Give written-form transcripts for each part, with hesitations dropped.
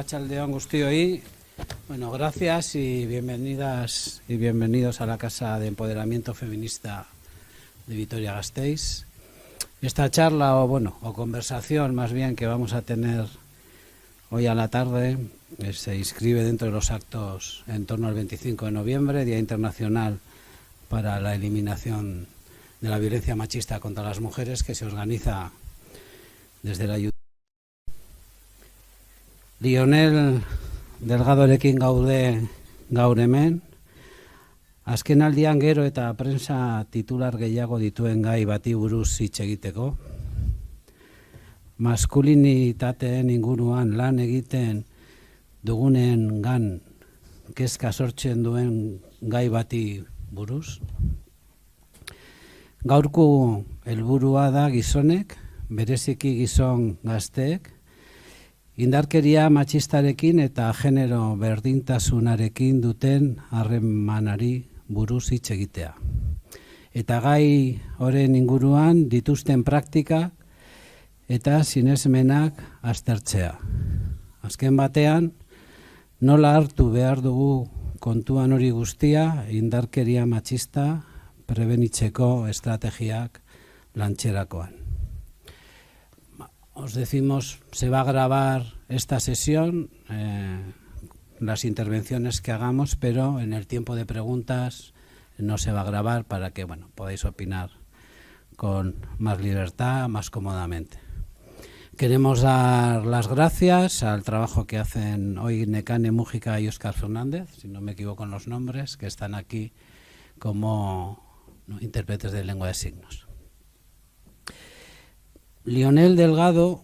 Arratsaldeon guztioi. Bueno, gracias y bienvenidas y bienvenidos a la Casa de Empoderamiento Feminista de Vitoria-Gasteiz. Esta charla o conversación más bien que vamos a tener hoy a la tarde se inscribe dentro de los actos en torno al 25 de noviembre, Día Internacional para la Eliminación de la Violencia Machista contra las Mujeres, que se organiza desde la ayuda. Lionel Delgadorekin gaude gaur hemen. Azkenaldian gero eta prensa titular gehiago dituen gai bati buruz hitz egiteko. Maskulinitateen inguruan lan egiten dugunengan kezka sortzen duen gai bati buruz. Gaurko helburua da gizonek, bereziki gizon gazteek, indarkeria matxistarekin eta genero berdintasunarekin duten harremanari buruz hitz egitea. Eta gai horren inguruan dituzten praktika eta sinesmenak aztertzea. Azken batean, nola hartu behar dugu kontuan hori guztia indarkeria matxista prebenitzeko estrategiak lantxerakoan. Os decimos, se va a grabar esta sesión, las intervenciones que hagamos, pero en el tiempo de preguntas no se va a grabar para que podáis opinar con más libertad, más cómodamente. Queremos dar las gracias al trabajo que hacen hoy Nekane Mújica y Óscar Fernández, si no me equivoco en los nombres, que están aquí como intérpretes de lengua de signos. Lionel Delgado,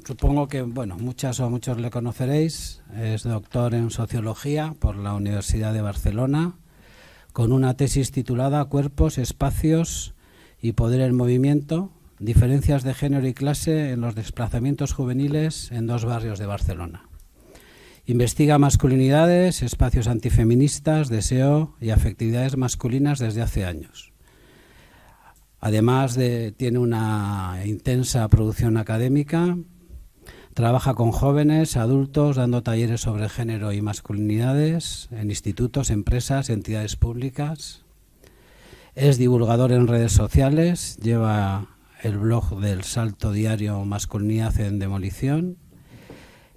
supongo que muchas o muchos le conoceréis, es doctor en Sociología por la Universidad de Barcelona, con una tesis titulada Cuerpos, Espacios y Poder en Movimiento, diferencias de género y clase en los desplazamientos juveniles en 2 barrios de Barcelona. Investiga masculinidades, espacios antifeministas, deseo y afectividades masculinas desde hace años. Además tiene una intensa producción académica, trabaja con jóvenes, adultos, dando talleres sobre género y masculinidades en institutos, empresas, entidades públicas. Es divulgador en redes sociales, lleva el blog del Salto Diario Masculinidad en Demolición.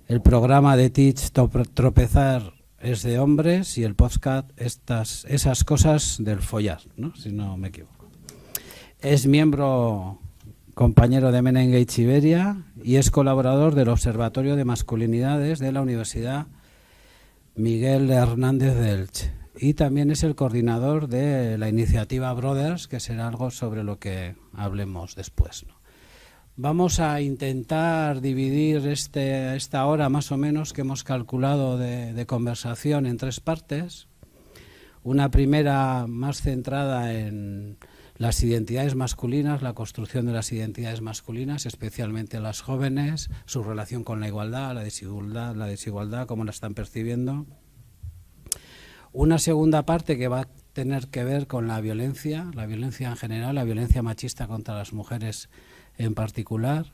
El programa de Teach Tropezar es de hombres y el podcast Esas cosas del follar, ¿no? Si no me equivoco. Es miembro compañero de Menengate Iberia y es colaborador del Observatorio de Masculinidades de la Universidad Miguel Hernández de Elche. Y también es el coordinador de la iniciativa Brothers, que será algo sobre lo que hablemos después, ¿no? Vamos a intentar dividir esta hora más o menos que hemos calculado de conversación en 3 partes. Una primera más centrada en las identidades masculinas, la construcción de las identidades masculinas, especialmente las jóvenes, su relación con la igualdad, la desigualdad, cómo la están percibiendo. Una segunda parte que va a tener que ver con la violencia en general, la violencia machista contra las mujeres en particular.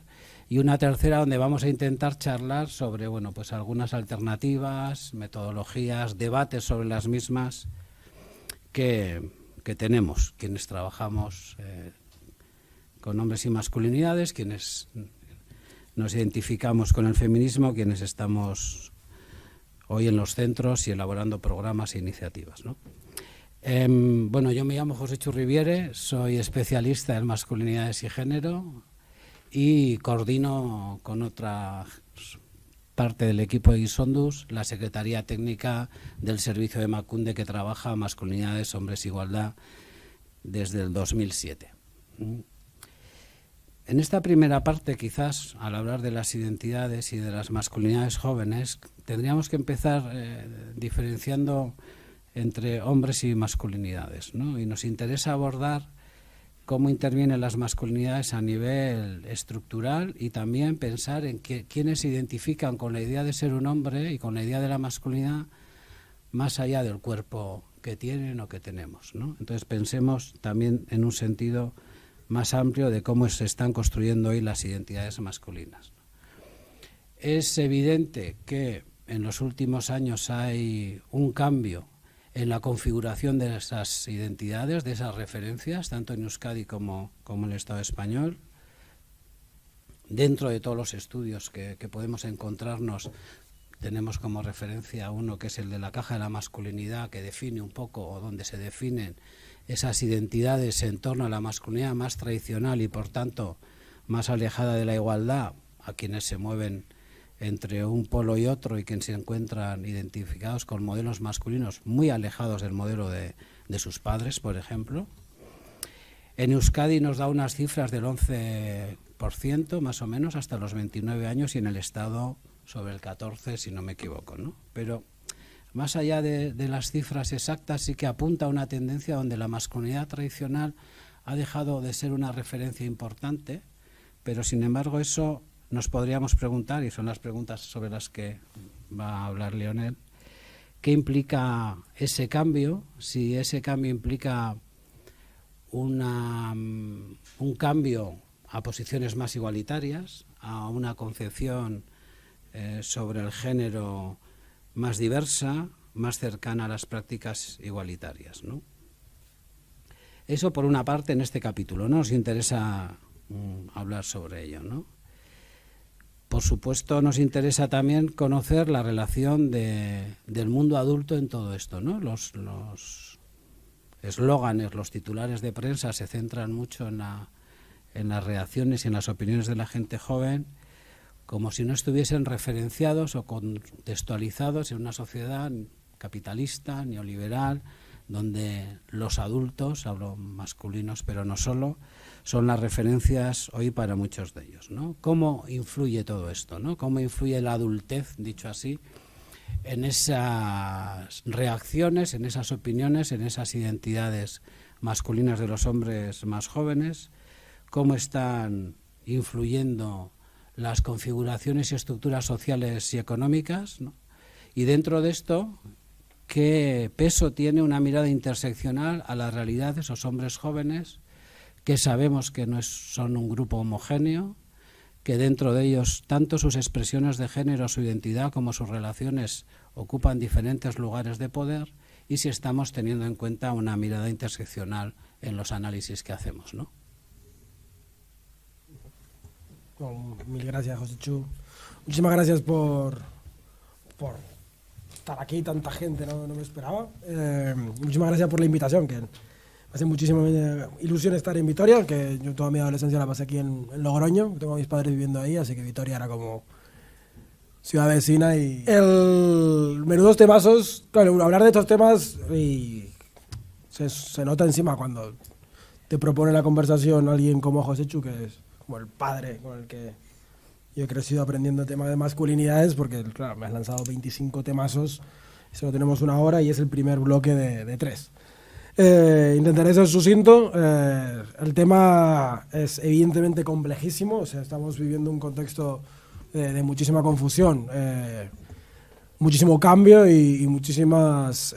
Y una tercera donde vamos a intentar charlar sobre algunas alternativas, metodologías, debates sobre las mismas que tenemos, quienes trabajamos con hombres y masculinidades, quienes nos identificamos con el feminismo, quienes estamos hoy en los centros y elaborando programas e iniciativas, ¿no? Yo me llamo José Churriviere, soy especialista en masculinidades y género y coordino con otra parte del equipo de Guisondus, la Secretaría Técnica del Servicio de Emakunde, que trabaja masculinidades, hombres e igualdad desde el 2007. En esta primera parte, quizás, al hablar de las identidades y de las masculinidades jóvenes, tendríamos que empezar diferenciando entre hombres y masculinidades, ¿no? Y nos interesa abordar cómo intervienen las masculinidades a nivel estructural y también pensar en quiénes se identifican con la idea de ser un hombre y con la idea de la masculinidad más allá del cuerpo que tienen o que tenemos, ¿no? Entonces pensemos también en un sentido más amplio de cómo se están construyendo hoy las identidades masculinas. Es evidente que en los últimos años hay un cambio en la configuración de esas identidades, de esas referencias, tanto en Euskadi como en el Estado español. Dentro de todos los estudios que podemos encontrarnos, tenemos como referencia uno que es el de la caja de la masculinidad, que define un poco, o donde se definen esas identidades en torno a la masculinidad más tradicional y por tanto más alejada de la igualdad, a quienes se mueven entre un polo y otro y quienes se encuentran identificados con modelos masculinos muy alejados del modelo de sus padres, por ejemplo. En Euskadi nos da unas cifras del 11% más o menos hasta los 29 años y en el Estado sobre el 14%, si no me equivoco, ¿no? Pero más allá de las cifras exactas, sí que apunta a una tendencia donde la masculinidad tradicional ha dejado de ser una referencia importante, pero sin embargo eso nos podríamos preguntar, y son las preguntas sobre las que va a hablar Leonel, ¿qué implica ese cambio? Si ese cambio implica un cambio a posiciones más igualitarias, a una concepción sobre el género más diversa, más cercana a las prácticas igualitarias, ¿no? Eso por una parte en este capítulo, ¿no? Nos interesa hablar sobre ello, ¿no? Por supuesto nos interesa también conocer la relación del mundo adulto en todo esto, ¿no? Los eslóganes, los titulares de prensa se centran mucho en las reacciones y en las opiniones de la gente joven, como si no estuviesen referenciados o contextualizados en una sociedad capitalista, neoliberal, donde los adultos, hablo masculinos pero no solo, son las referencias hoy para muchos de ellos, ¿no? ¿Cómo influye todo esto, ¿no? ¿Cómo influye la adultez, dicho así, en esas reacciones, en esas opiniones, en esas identidades masculinas de los hombres más jóvenes? ¿Cómo están influyendo las configuraciones y estructuras sociales y económicas, ¿no? Y dentro de esto, ¿qué peso tiene una mirada interseccional a la realidad de esos hombres jóvenes que sabemos que no son un grupo homogéneo, que dentro de ellos tanto sus expresiones de género, su identidad como sus relaciones ocupan diferentes lugares de poder, y si estamos teniendo en cuenta una mirada interseccional en los análisis que hacemos, ¿no? Bueno, mil gracias, Josechu. Muchísimas gracias por estar aquí, tanta gente, no me esperaba. Muchísimas gracias por la invitación, que me hace muchísima ilusión estar en Vitoria, que yo toda mi adolescencia la pasé aquí en Logroño, tengo a mis padres viviendo ahí, así que Vitoria era como ciudad vecina. Y menudos temazos, claro, hablar de estos temas y se nota encima cuando te propone la conversación alguien como Josechu, que es como el padre con el que yo he crecido aprendiendo temas de masculinidades, porque claro, me has lanzado 25 temazos, solo tenemos una hora y es el primer bloque de 3. Intentaré ser sucinto. El tema es evidentemente complejísimo, o sea, estamos viviendo un contexto de muchísima confusión, muchísimo cambio y muchísimas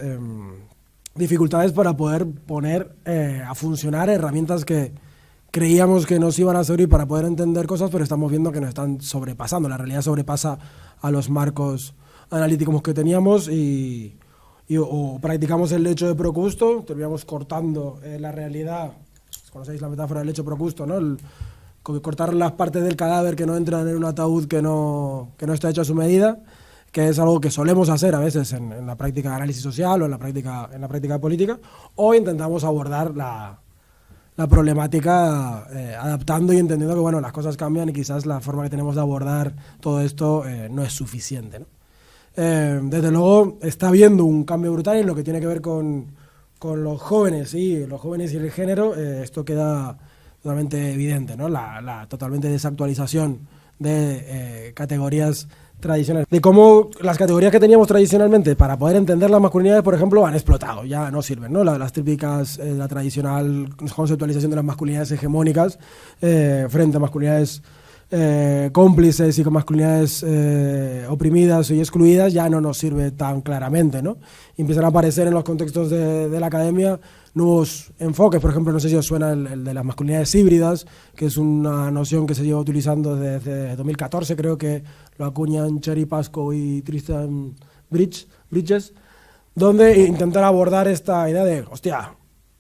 dificultades para poder poner a funcionar herramientas que creíamos que nos iban a servir para poder entender cosas, pero estamos viendo que nos están sobrepasando. La realidad sobrepasa a los marcos analíticos que teníamos o practicamos el lecho de Procusto, terminamos cortando la realidad. ¿Conocéis la metáfora del lecho de Procusto, no? Cortar las partes del cadáver que no entran en un ataúd que no está hecho a su medida, que es algo que solemos hacer a veces en la práctica de análisis social o en la práctica política, o intentamos abordar la problemática adaptando y entendiendo que bueno, las cosas cambian y quizás la forma que tenemos de abordar todo esto no es suficiente, ¿no? Desde luego está habiendo un cambio brutal en lo que tiene que ver con los jóvenes y el género. Esto queda totalmente evidente, ¿no? La totalmente desactualización de categorías tradicionales, de cómo las categorías que teníamos tradicionalmente para poder entender las masculinidades, por ejemplo, han explotado, ya no sirven, ¿no? Las típicas, la tradicional conceptualización de las masculinidades hegemónicas frente a masculinidades cómplices y con masculinidades oprimidas y excluidas ya no nos sirve tan claramente, ¿no? Y empiezan a aparecer en los contextos de la academia nuevos enfoques. Por ejemplo, no sé si os suena el de las masculinidades híbridas, que es una noción que se lleva utilizando desde 2014, creo que lo acuñan Cherry Pascoe y Tristan Bridges, donde intentan abordar esta idea de, hostia,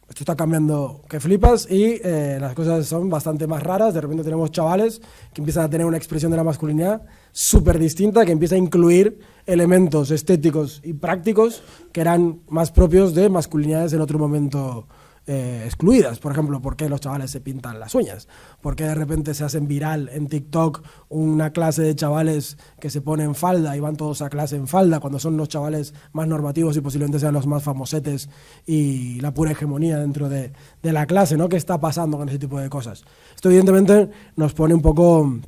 esto está cambiando que flipas y las cosas son bastante más raras. De repente tenemos chavales que empiezan a tener una expresión de la masculinidad súper distinta, que empieza a incluir elementos estéticos y prácticos que eran más propios de masculinidades en otro momento excluidas. Por ejemplo, ¿por qué los chavales se pintan las uñas? ¿Por qué de repente se hacen viral en TikTok una clase de chavales que se ponen falda y van todos a clase en falda cuando son los chavales más normativos y posiblemente sean los más famosetes y la pura hegemonía dentro de la clase, ¿no? ¿Qué está pasando con ese tipo de cosas? Esto evidentemente nos pone un poco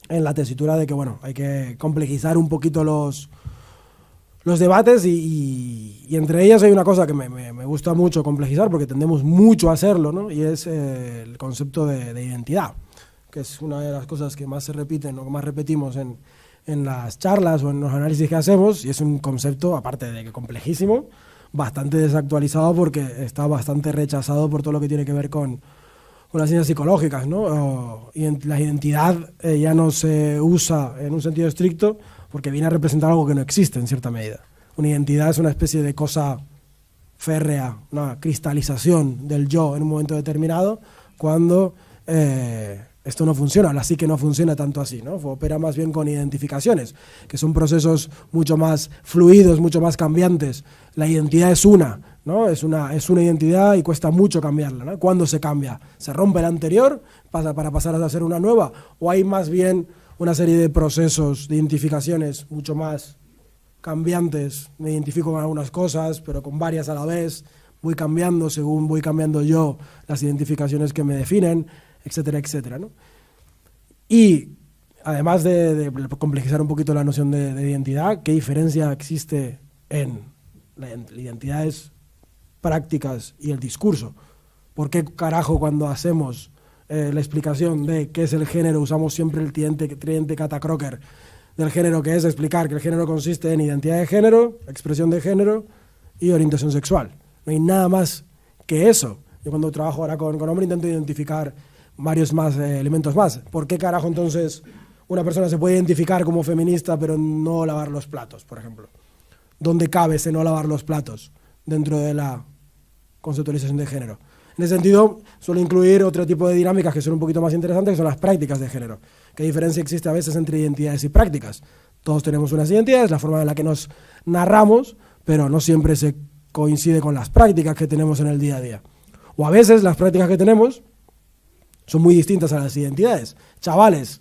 en la tesitura de que, bueno, hay que complejizar un poquito los debates y entre ellas hay una cosa que me gusta mucho complejizar porque tendemos mucho a hacerlo, ¿no? Y es el concepto de identidad, que es una de las cosas que más se repiten o que más repetimos en las charlas o en los análisis que hacemos, y es un concepto, aparte de que complejísimo, bastante desactualizado porque está bastante rechazado por todo lo que tiene que ver con las ciencias psicológicas, ¿no? La identidad ya no se usa en un sentido estricto porque viene a representar algo que no existe en cierta medida. Una identidad es una especie de cosa férrea, una cristalización del yo en un momento determinado, cuando esto no funciona, la psique no funciona tanto así, ¿no? Opera más bien con identificaciones, que son procesos mucho más fluidos, mucho más cambiantes. La identidad es una, ¿no? Es una identidad y cuesta mucho cambiarla, ¿no? ¿Cuándo se cambia? ¿Se rompe la anterior para pasar a hacer una nueva? ¿O hay más bien una serie de procesos, de identificaciones mucho más cambiantes? Me identifico con algunas cosas, pero con varias a la vez, voy cambiando según voy cambiando yo las identificaciones que me definen, etcétera, etcétera, ¿no? Y además de complejizar un poquito la noción de identidad, ¿qué diferencia existe en las identidades prácticas y el discurso? ¿Por qué carajo cuando hacemos la explicación de qué es el género usamos siempre el tridente Kata-Crocker del género, que es explicar que el género consiste en identidad de género, expresión de género y orientación sexual? No hay nada más que eso. Yo cuando trabajo ahora con hombre intento identificar varios más elementos más. ¿Por qué carajo entonces una persona se puede identificar como feminista pero no lavar los platos, por ejemplo? ¿Dónde cabe ese no lavar los platos dentro de la conceptualización de género? En ese sentido, suelo incluir otro tipo de dinámicas que son un poquito más interesantes, que son las prácticas de género. ¿Qué diferencia existe a veces entre identidades y prácticas? Todos tenemos unas identidades, la forma en la que nos narramos, pero no siempre se coincide con las prácticas que tenemos en el día a día. O a veces las prácticas que tenemos son muy distintas a las identidades. Chavales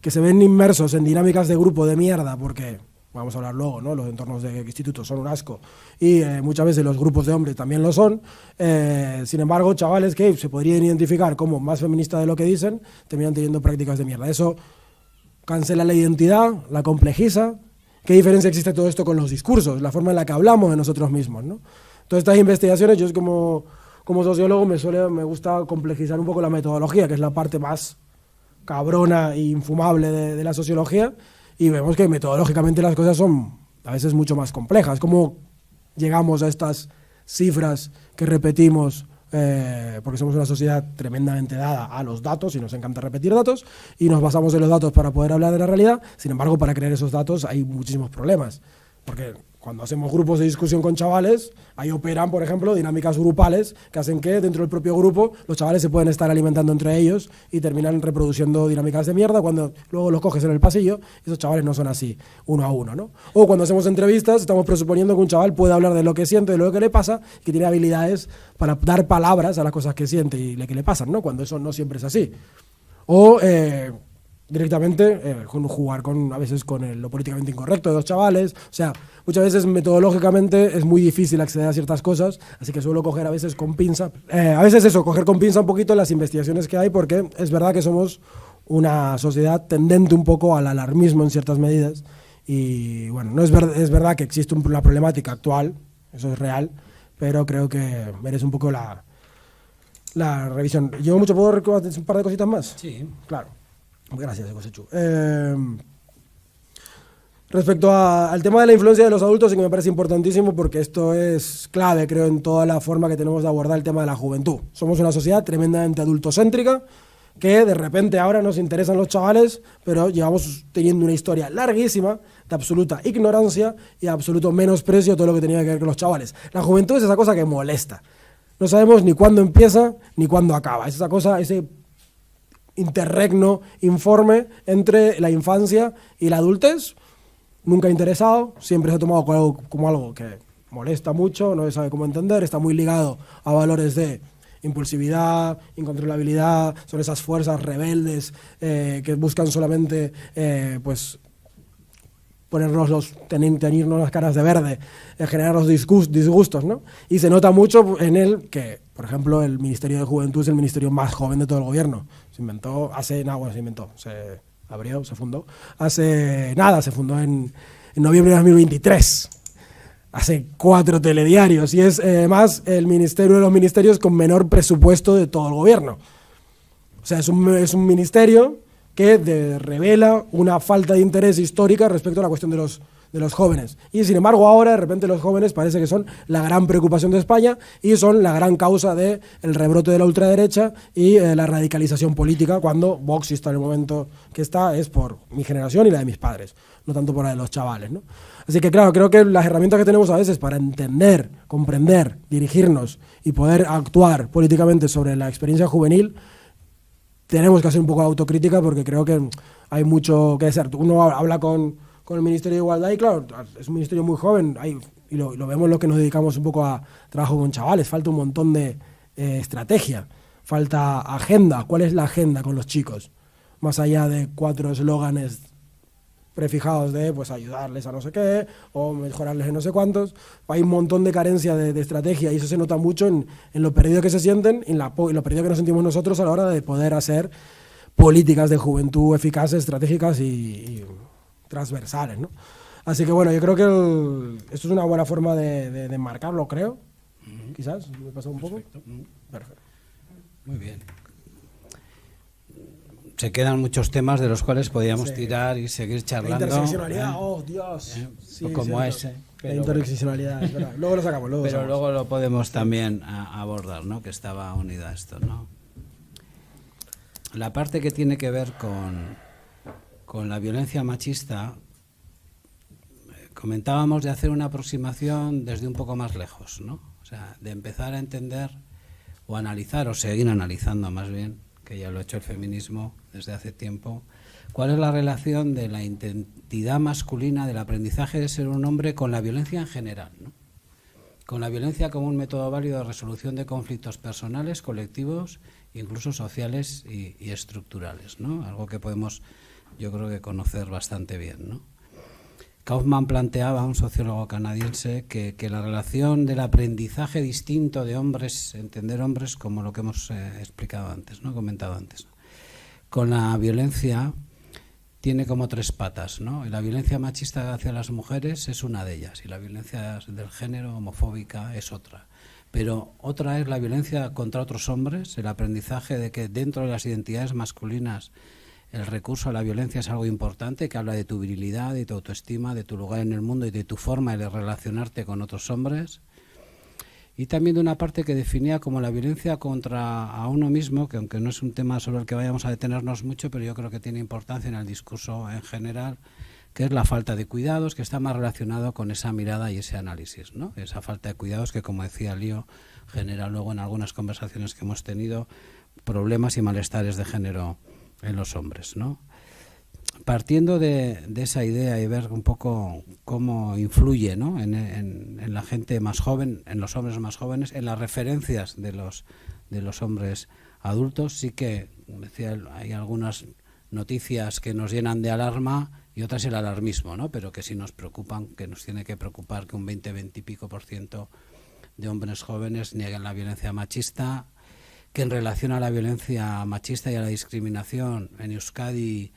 que se ven inmersos en dinámicas de grupo de mierda porque, vamos a hablar luego, ¿no? Los entornos de institutos son un asco y muchas veces los grupos de hombres también lo son. Sin embargo, chavales que se podrían identificar como más feministas de lo que dicen, terminan teniendo prácticas de mierda. Eso cancela la identidad, la complejiza. ¿Qué diferencia existe todo esto con los discursos? La forma en la que hablamos de nosotros mismos, ¿no? Todas estas investigaciones, yo como sociólogo me gusta complejizar un poco la metodología, que es la parte más cabrona e infumable de la sociología, y vemos que metodológicamente las cosas son a veces mucho más complejas. ¿Cómo llegamos a estas cifras que repetimos? Porque somos una sociedad tremendamente dada a los datos y nos encanta repetir datos y nos basamos en los datos para poder hablar de la realidad. Sin embargo, para crear esos datos hay muchísimos problemas, porque cuando hacemos grupos de discusión con chavales, ahí operan, por ejemplo, dinámicas grupales que hacen que dentro del propio grupo los chavales se pueden estar alimentando entre ellos y terminan reproduciendo dinámicas de mierda cuando luego los coges en el pasillo. Esos chavales no son así, uno a uno, ¿no? O cuando hacemos entrevistas, estamos presuponiendo que un chaval puede hablar de lo que siente, de lo que le pasa, y que tiene habilidades para dar palabras a las cosas que siente y que le pasan, ¿no? Cuando eso no siempre es así. O directamente jugar a veces con lo políticamente incorrecto de los chavales. O sea, muchas veces metodológicamente es muy difícil acceder a ciertas cosas, así que suelo coger a veces con pinza. Coger con pinza un poquito las investigaciones que hay, porque es verdad que somos una sociedad tendente un poco al alarmismo en ciertas medidas. Y bueno, es verdad que existe una problemática actual, eso es real, pero creo que merece un poco la revisión. ¿Llevo mucho? ¿Puedo recordar un par de cositas más? Sí. Claro. Gracias, Joséchu. Respecto al tema de la influencia de los adultos, sí que me parece importantísimo porque esto es clave, creo, en toda la forma que tenemos de abordar el tema de la juventud. Somos una sociedad tremendamente adultocéntrica, que de repente ahora nos interesan los chavales, pero llevamos teniendo una historia larguísima de absoluta ignorancia y de absoluto menosprecio a todo lo que tenía que ver con los chavales. La juventud es esa cosa que molesta. No sabemos ni cuándo empieza ni cuándo acaba. Es esa cosa, ese interregno informe entre la infancia y la adultez. Nunca interesado, siempre se ha tomado como algo que molesta mucho, no se sabe cómo entender, está muy ligado a valores de impulsividad, incontrolabilidad, son esas fuerzas rebeldes que buscan solamente pues teñirnos las caras de verde, generar los disgustos, ¿no? Y se nota mucho en él que, por ejemplo, el Ministerio de Juventud es el ministerio más joven de todo el gobierno. Se fundó hace nada, se fundó en noviembre de 2023. Hace 4 telediarios y es además el ministerio de los ministerios con menor presupuesto de todo el gobierno. O sea, es un ministerio que revela una falta de interés histórica respecto a la cuestión de los jóvenes. Y sin embargo ahora de repente los jóvenes parece que son la gran preocupación de España y son la gran causa del rebrote de la ultraderecha y la radicalización política, cuando Vox, si está en el momento que está, es por mi generación y la de mis padres, no tanto por la de los chavales, ¿no? Así que claro, creo que las herramientas que tenemos a veces para entender, comprender, dirigirnos y poder actuar políticamente sobre la experiencia juvenil, tenemos que hacer un poco de autocrítica porque creo que hay mucho que hacer. Uno habla con el Ministerio de Igualdad y claro, es un ministerio muy joven y lo vemos los que nos dedicamos un poco a trabajo con chavales, falta un montón de estrategia, falta agenda. ¿Cuál es la agenda con los chicos? Más allá de 4 eslóganes prefijados de pues ayudarles a no sé qué o mejorarles en no sé cuántos, hay un montón de carencia de estrategia y eso se nota mucho en lo perdido que se sienten y en lo perdido que nos sentimos nosotros a la hora de poder hacer políticas de juventud eficaces, estratégicas y transversales, ¿no? Así que bueno, yo creo que esto es una buena forma de enmarcarlo, creo. Quizás, me pasó un poco. Perfecto. Muy bien. Se quedan muchos temas de los cuales podríamos tirar y seguir charlando. La interseccionalidad, oh Dios. Sí, como ese. La interseccionalidad, es verdad. Luego lo sacamos. Luego lo podemos también abordar, ¿no? Que estaba unida a esto, ¿no? La parte que tiene que ver con la violencia machista, comentábamos de hacer una aproximación desde un poco más lejos, ¿no? O sea, de empezar a entender o analizar, o seguir analizando más bien, que ya lo ha hecho el feminismo desde hace tiempo, cuál es la relación de la identidad masculina, del aprendizaje de ser un hombre con la violencia en general, ¿no? Con la violencia como un método válido de resolución de conflictos personales, colectivos, incluso sociales y estructurales, ¿no? Algo que podemos, yo creo que conocer bastante bien, ¿no? Kaufman planteaba, un sociólogo canadiense, que la relación del aprendizaje distinto de hombres, entender hombres como lo que hemos explicado antes, ¿no? Comentado antes, ¿no? Con la violencia tiene como 3 patas, ¿no? Y la violencia machista hacia las mujeres es una de ellas y la violencia del género homofóbica es otra. Pero otra es la violencia contra otros hombres, el aprendizaje de que dentro de las identidades masculinas el recurso a la violencia es algo importante, que habla de tu virilidad, de tu autoestima, de tu lugar en el mundo y de tu forma de relacionarte con otros hombres. Y también de una parte que definía como la violencia contra a uno mismo, que aunque no es un tema sobre el que vayamos a detenernos mucho, pero yo creo que tiene importancia en el discurso en general, que es la falta de cuidados, que está más relacionado con esa mirada y ese análisis, ¿no? Esa falta de cuidados que, como decía Lío, genera luego en algunas conversaciones que hemos tenido problemas y malestares de género en los hombres, ¿no? Partiendo de esa idea y ver un poco cómo influye, ¿no? en la gente más joven, en los hombres más jóvenes, en las referencias de los hombres adultos, sí que, decía, hay algunas noticias que nos llenan de alarma y otras el alarmismo, ¿no? Pero que sí nos preocupan, que nos tiene que preocupar que un 20 y pico % de hombres jóvenes nieguen la violencia machista, que en relación a la violencia machista y a la discriminación en Euskadi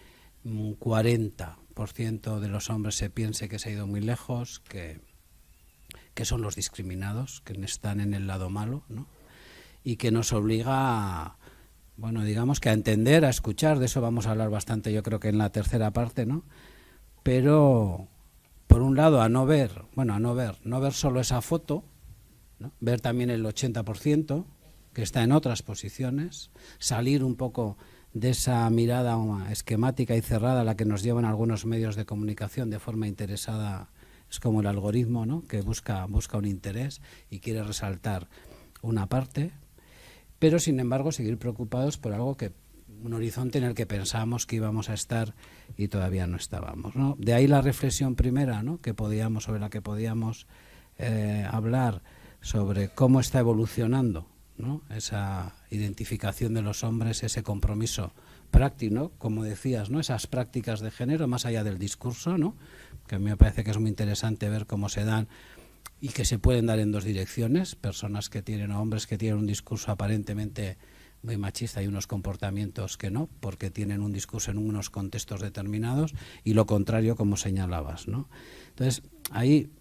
un 40% de los hombres se piense que se ha ido muy lejos, que son los discriminados, que están en el lado malo, ¿no? Y que nos obliga bueno, digamos que a entender, a escuchar, de eso vamos a hablar bastante, yo creo que en la tercera parte, ¿no? Pero, por un lado, no ver solo esa foto, ¿no? Ver también el 80% que está en otras posiciones, salir un poco de esa mirada esquemática y cerrada a la que nos llevan algunos medios de comunicación de forma interesada. Es como el algoritmo, ¿no? Que busca un interés y quiere resaltar una parte, pero sin embargo seguir preocupados por algo que un horizonte en el que pensábamos que íbamos a estar y todavía no estábamos, ¿no? De ahí la reflexión primera, ¿no? sobre la que podíamos hablar, sobre cómo está evolucionando, ¿no? Esa identificación de los hombres, ese compromiso práctico, ¿no? Como decías, ¿no? Esas prácticas de género más allá del discurso, ¿no? Que a mí me parece que es muy interesante ver cómo se dan y que se pueden dar en dos direcciones, personas que tienen o hombres que tienen un discurso aparentemente muy machista y unos comportamientos que no, porque tienen un discurso en unos contextos determinados, y lo contrario, como señalabas, ¿no? Entonces, ahí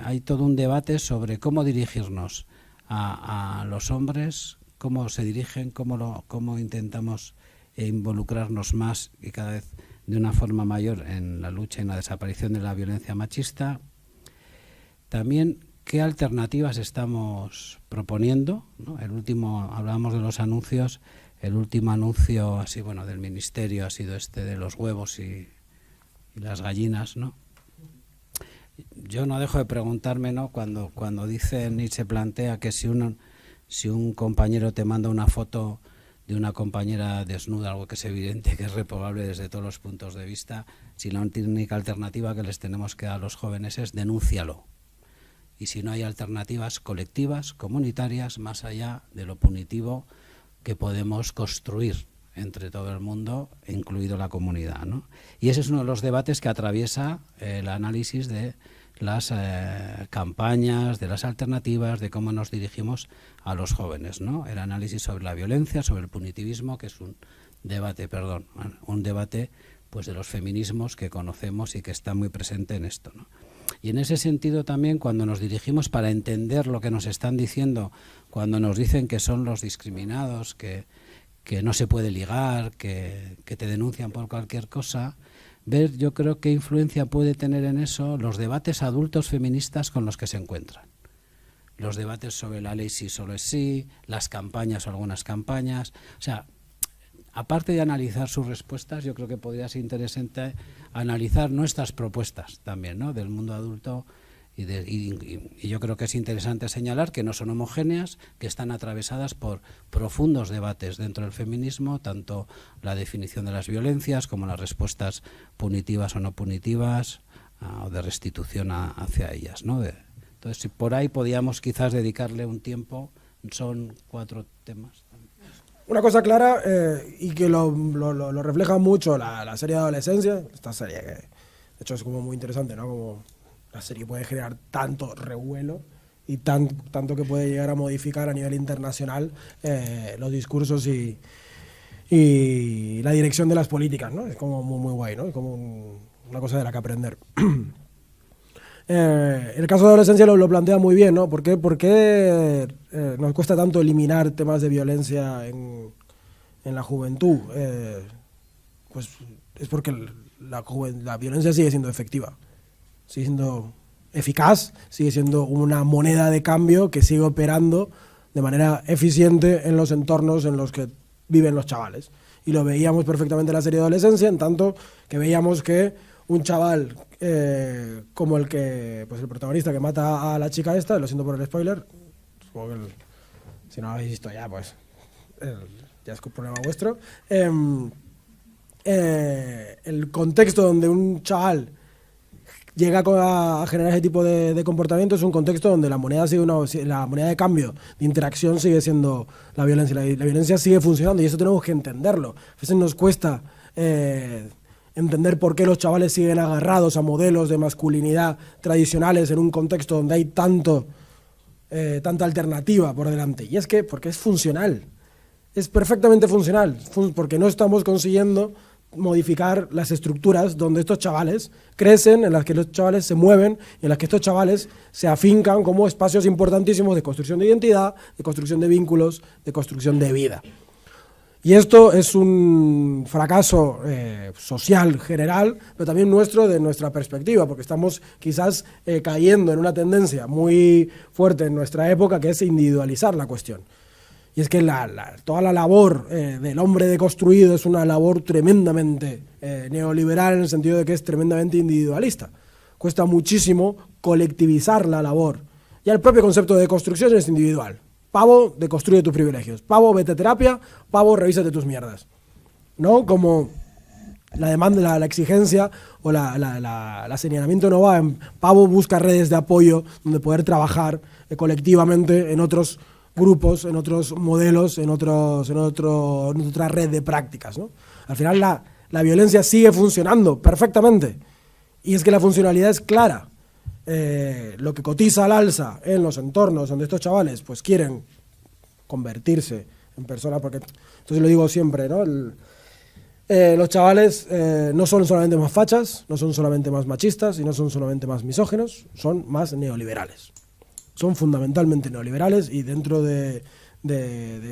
hay todo un debate sobre cómo dirigirnos a los hombres, cómo se dirigen, cómo intentamos involucrarnos más y cada vez de una forma mayor en la lucha y en la desaparición de la violencia machista. También qué alternativas estamos proponiendo, ¿no? Hablábamos de los anuncios, el último anuncio así, bueno, del ministerio ha sido este de los huevos y las gallinas, ¿no? Yo no dejo de preguntarme, ¿no? Cuando dicen y se plantea que si un compañero te manda una foto de una compañera desnuda, algo que es evidente que es reprobable desde todos los puntos de vista, si la única alternativa que les tenemos que dar a los jóvenes es denúncialo. Y si no hay alternativas colectivas, comunitarias, más allá de lo punitivo que podemos construir entre todo el mundo, incluido la comunidad, ¿no? Y ese es uno de los debates que atraviesa el análisis de las campañas, de las alternativas, de cómo nos dirigimos a los jóvenes, ¿no? El análisis sobre la violencia, sobre el punitivismo, que es un debate pues de los feminismos que conocemos y que está muy presente en esto, ¿no? Y en ese sentido también, cuando nos dirigimos para entender lo que nos están diciendo, cuando nos dicen que son los discriminados, que no se puede ligar, que te denuncian por cualquier cosa, ver yo creo qué influencia puede tener en eso los debates adultos feministas con los que se encuentran. Los debates sobre la ley sí solo es sí, las campañas o algunas campañas. O sea, aparte de analizar sus respuestas, yo creo que podría ser interesante analizar nuestras propuestas también, ¿no? Del mundo adulto. Y yo creo que es interesante señalar que no son homogéneas, que están atravesadas por profundos debates dentro del feminismo, tanto la definición de las violencias como las respuestas punitivas o no punitivas, o de restitución hacia ellas, ¿no? Entonces, si por ahí podíamos quizás dedicarle un tiempo, son 4 temas. Una cosa clara, y que lo refleja mucho la serie de adolescencia, esta serie que de hecho es como muy interesante, ¿no? Como la serie puede generar tanto revuelo y tanto que puede llegar a modificar a nivel internacional los discursos y la dirección de las políticas, ¿no? Es como muy guay, ¿no? Es como una cosa de la que aprender. El caso de adolescencia lo plantea muy bien, ¿no? ¿Por qué nos cuesta tanto eliminar temas de violencia en la juventud? Pues es porque la violencia sigue siendo efectiva, sigue siendo eficaz, sigue siendo una moneda de cambio que sigue operando de manera eficiente en los entornos en los que viven los chavales. Y lo veíamos perfectamente en la serie de adolescencia, en tanto que veíamos que un chaval como el protagonista que mata a la chica esta, lo siento por el spoiler, supongo que si no lo habéis visto ya, pues ya es un problema vuestro. El contexto donde un chaval llega a generar ese tipo de comportamiento es un contexto donde la moneda de cambio, de interacción, sigue siendo la violencia. La violencia sigue funcionando y eso tenemos que entenderlo. A veces nos cuesta entender por qué los chavales siguen agarrados a modelos de masculinidad tradicionales en un contexto donde hay tanta alternativa por delante. Y es que porque es funcional, es perfectamente funcional, porque no estamos consiguiendo modificar las estructuras donde estos chavales crecen, en las que los chavales se mueven, en las que estos chavales se afincan como espacios importantísimos de construcción de identidad, de construcción de vínculos, de construcción de vida. Y esto es un fracaso social general, pero también nuestro, de nuestra perspectiva, porque estamos quizás cayendo en una tendencia muy fuerte en nuestra época, que es individualizar la cuestión. Y es que toda la labor del hombre deconstruido es una labor tremendamente neoliberal, en el sentido de que es tremendamente individualista. Cuesta muchísimo colectivizar la labor. Ya el propio concepto de construcción es individual. Pavo, deconstruye tus privilegios. Pavo, vete a terapia. Pavo, revísate tus mierdas. ¿No? Como la demanda, la exigencia o el señalamiento no va en pavo, busca redes de apoyo donde poder trabajar colectivamente en otros grupos, en otros modelos, en otra red de prácticas, ¿no? Al final la violencia sigue funcionando perfectamente. Y es que la funcionalidad es clara. Lo que cotiza al alza en los entornos donde estos chavales pues quieren convertirse en personas, porque entonces lo digo siempre, ¿no? Los chavales no son solamente más fachas, no son solamente más machistas y no son solamente más misóginos, son más neoliberales. Son fundamentalmente neoliberales, y dentro de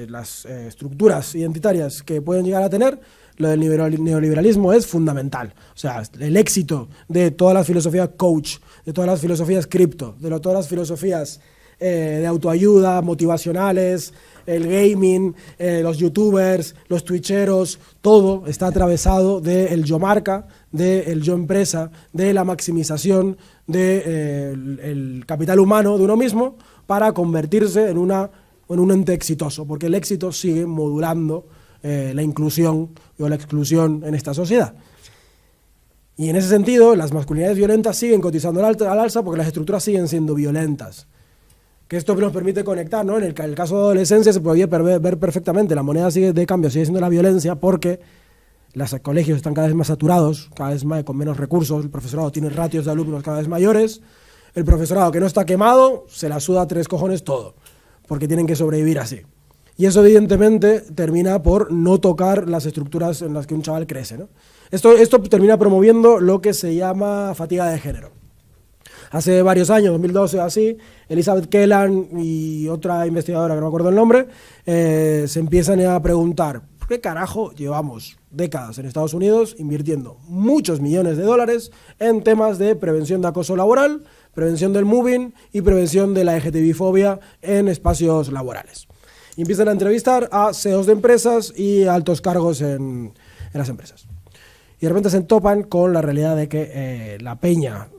las estructuras identitarias que pueden llegar a tener, lo del neoliberalismo es fundamental. O sea, el éxito de todas las filosofías coach, de todas las filosofías cripto, de todas las filosofías de autoayuda, motivacionales, el gaming, los youtubers, los twitcheros, todo está atravesado del yo marca, del yo empresa, de la maximización del capital humano de uno mismo para convertirse en un ente exitoso, porque el éxito sigue modulando la inclusión o la exclusión en esta sociedad. Y en ese sentido, las masculinidades violentas siguen cotizando al alza porque las estructuras siguen siendo violentas. Que esto nos permite conectar, ¿no? En el caso de adolescencia se podía ver perfectamente, la moneda de cambio sigue siendo la violencia, porque los colegios están cada vez más saturados, cada vez más, con menos recursos, el profesorado tiene ratios de alumnos cada vez mayores, el profesorado que no está quemado se la suda 3 cojones todo, porque tienen que sobrevivir así. Y eso evidentemente termina por no tocar las estructuras en las que un chaval crece, ¿no? Esto termina promoviendo lo que se llama fatiga de género. Hace varios años, 2012 o así, Elizabeth Kellan y otra investigadora que no me acuerdo el nombre, se empiezan a preguntar, ¿por qué carajo llevamos décadas en Estados Unidos invirtiendo muchos millones de dólares en temas de prevención de acoso laboral, prevención del moving y prevención de la LGTBI-fobia en espacios laborales? Y empiezan a entrevistar a CEOs de empresas y altos cargos en las empresas. Y de repente se topan con la realidad de que la peña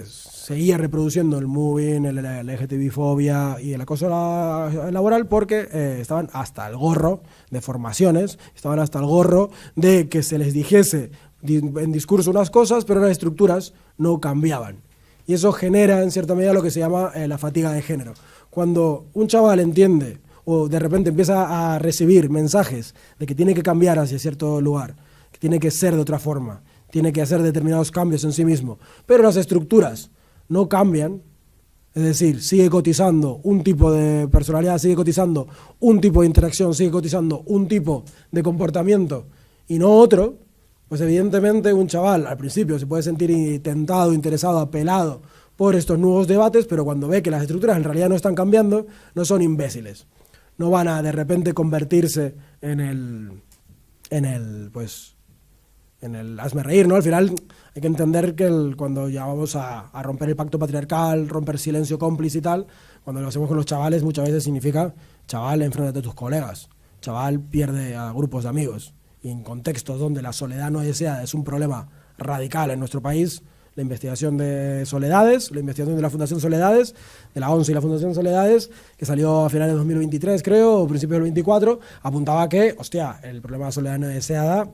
seguía reproduciendo el moving, la LGTBI-fobia y el acoso laboral porque estaban hasta el gorro de formaciones, estaban hasta el gorro de que se les dijese en discurso unas cosas, pero las estructuras no cambiaban. Y eso genera, en cierta medida, lo que se llama la fatiga de género. Cuando un chaval entiende o de repente empieza a recibir mensajes de que tiene que cambiar hacia cierto lugar, que tiene que ser de otra forma, tiene que hacer determinados cambios en sí mismo, pero las estructuras no cambian, es decir, sigue cotizando un tipo de personalidad, sigue cotizando un tipo de interacción, sigue cotizando un tipo de comportamiento y no otro, pues evidentemente un chaval al principio se puede sentir tentado, interesado, apelado por estos nuevos debates, pero cuando ve que las estructuras en realidad no están cambiando, no son imbéciles. No van a de repente convertirse en el hazme reír, ¿no? Al final hay que entender que cuando ya vamos a romper el pacto patriarcal, romper silencio cómplice y tal, cuando lo hacemos con los chavales muchas veces significa, chaval, enfréntate a tus colegas, chaval, pierde a grupos de amigos. Y en contextos donde la soledad no deseada es un problema radical en nuestro país, la investigación de Soledades, la investigación de la Fundación Soledades, de la ONCE y la Fundación Soledades, que salió a finales de 2023, creo, o principios del 24, apuntaba que, hostia, el problema de la soledad no deseada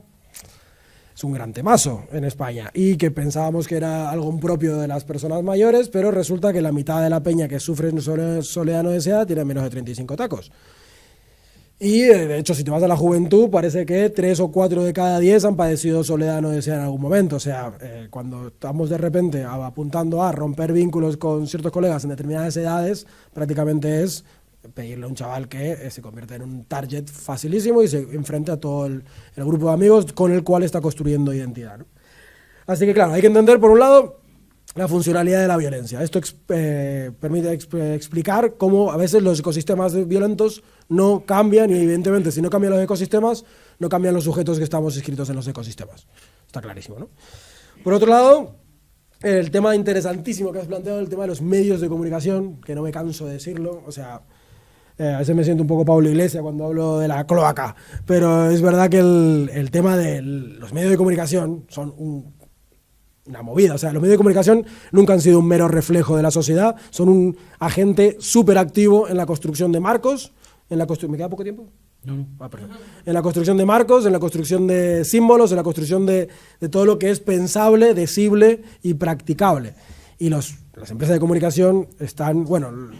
es un gran temazo en España y que pensábamos que era algo propio de las personas mayores, pero resulta que la mitad de la peña que sufre soledad no deseada tiene menos de 35 tacos. Y de hecho, si te vas a la juventud, parece que 3 o 4 de cada 10 han padecido soledad no deseada en algún momento. O sea, cuando estamos de repente apuntando a romper vínculos con ciertos colegas en determinadas edades, prácticamente es pedirle a un chaval que se convierta en un target facilísimo y se enfrente a todo el grupo de amigos con el cual está construyendo identidad, ¿no? Así que claro, hay que entender por un lado la funcionalidad de la violencia. Esto permite explicar cómo a veces los ecosistemas violentos no cambian y evidentemente si no cambian los ecosistemas no cambian los sujetos que estamos inscritos en los ecosistemas. Está clarísimo, ¿no? Por otro lado, el tema interesantísimo que has planteado, el tema de los medios de comunicación, que no me canso de decirlo, o sea, a veces me siento un poco Pablo Iglesias cuando hablo de la cloaca, pero es verdad que el tema de los medios de comunicación son una movida. O sea, los medios de comunicación nunca han sido un mero reflejo de la sociedad, son un agente súper activo en la construcción de marcos, ¿me queda poco tiempo? No. Perdón. En la construcción de marcos, en la construcción de símbolos, en la construcción de todo lo que es pensable, decible y practicable. Y las empresas de comunicación están, bueno,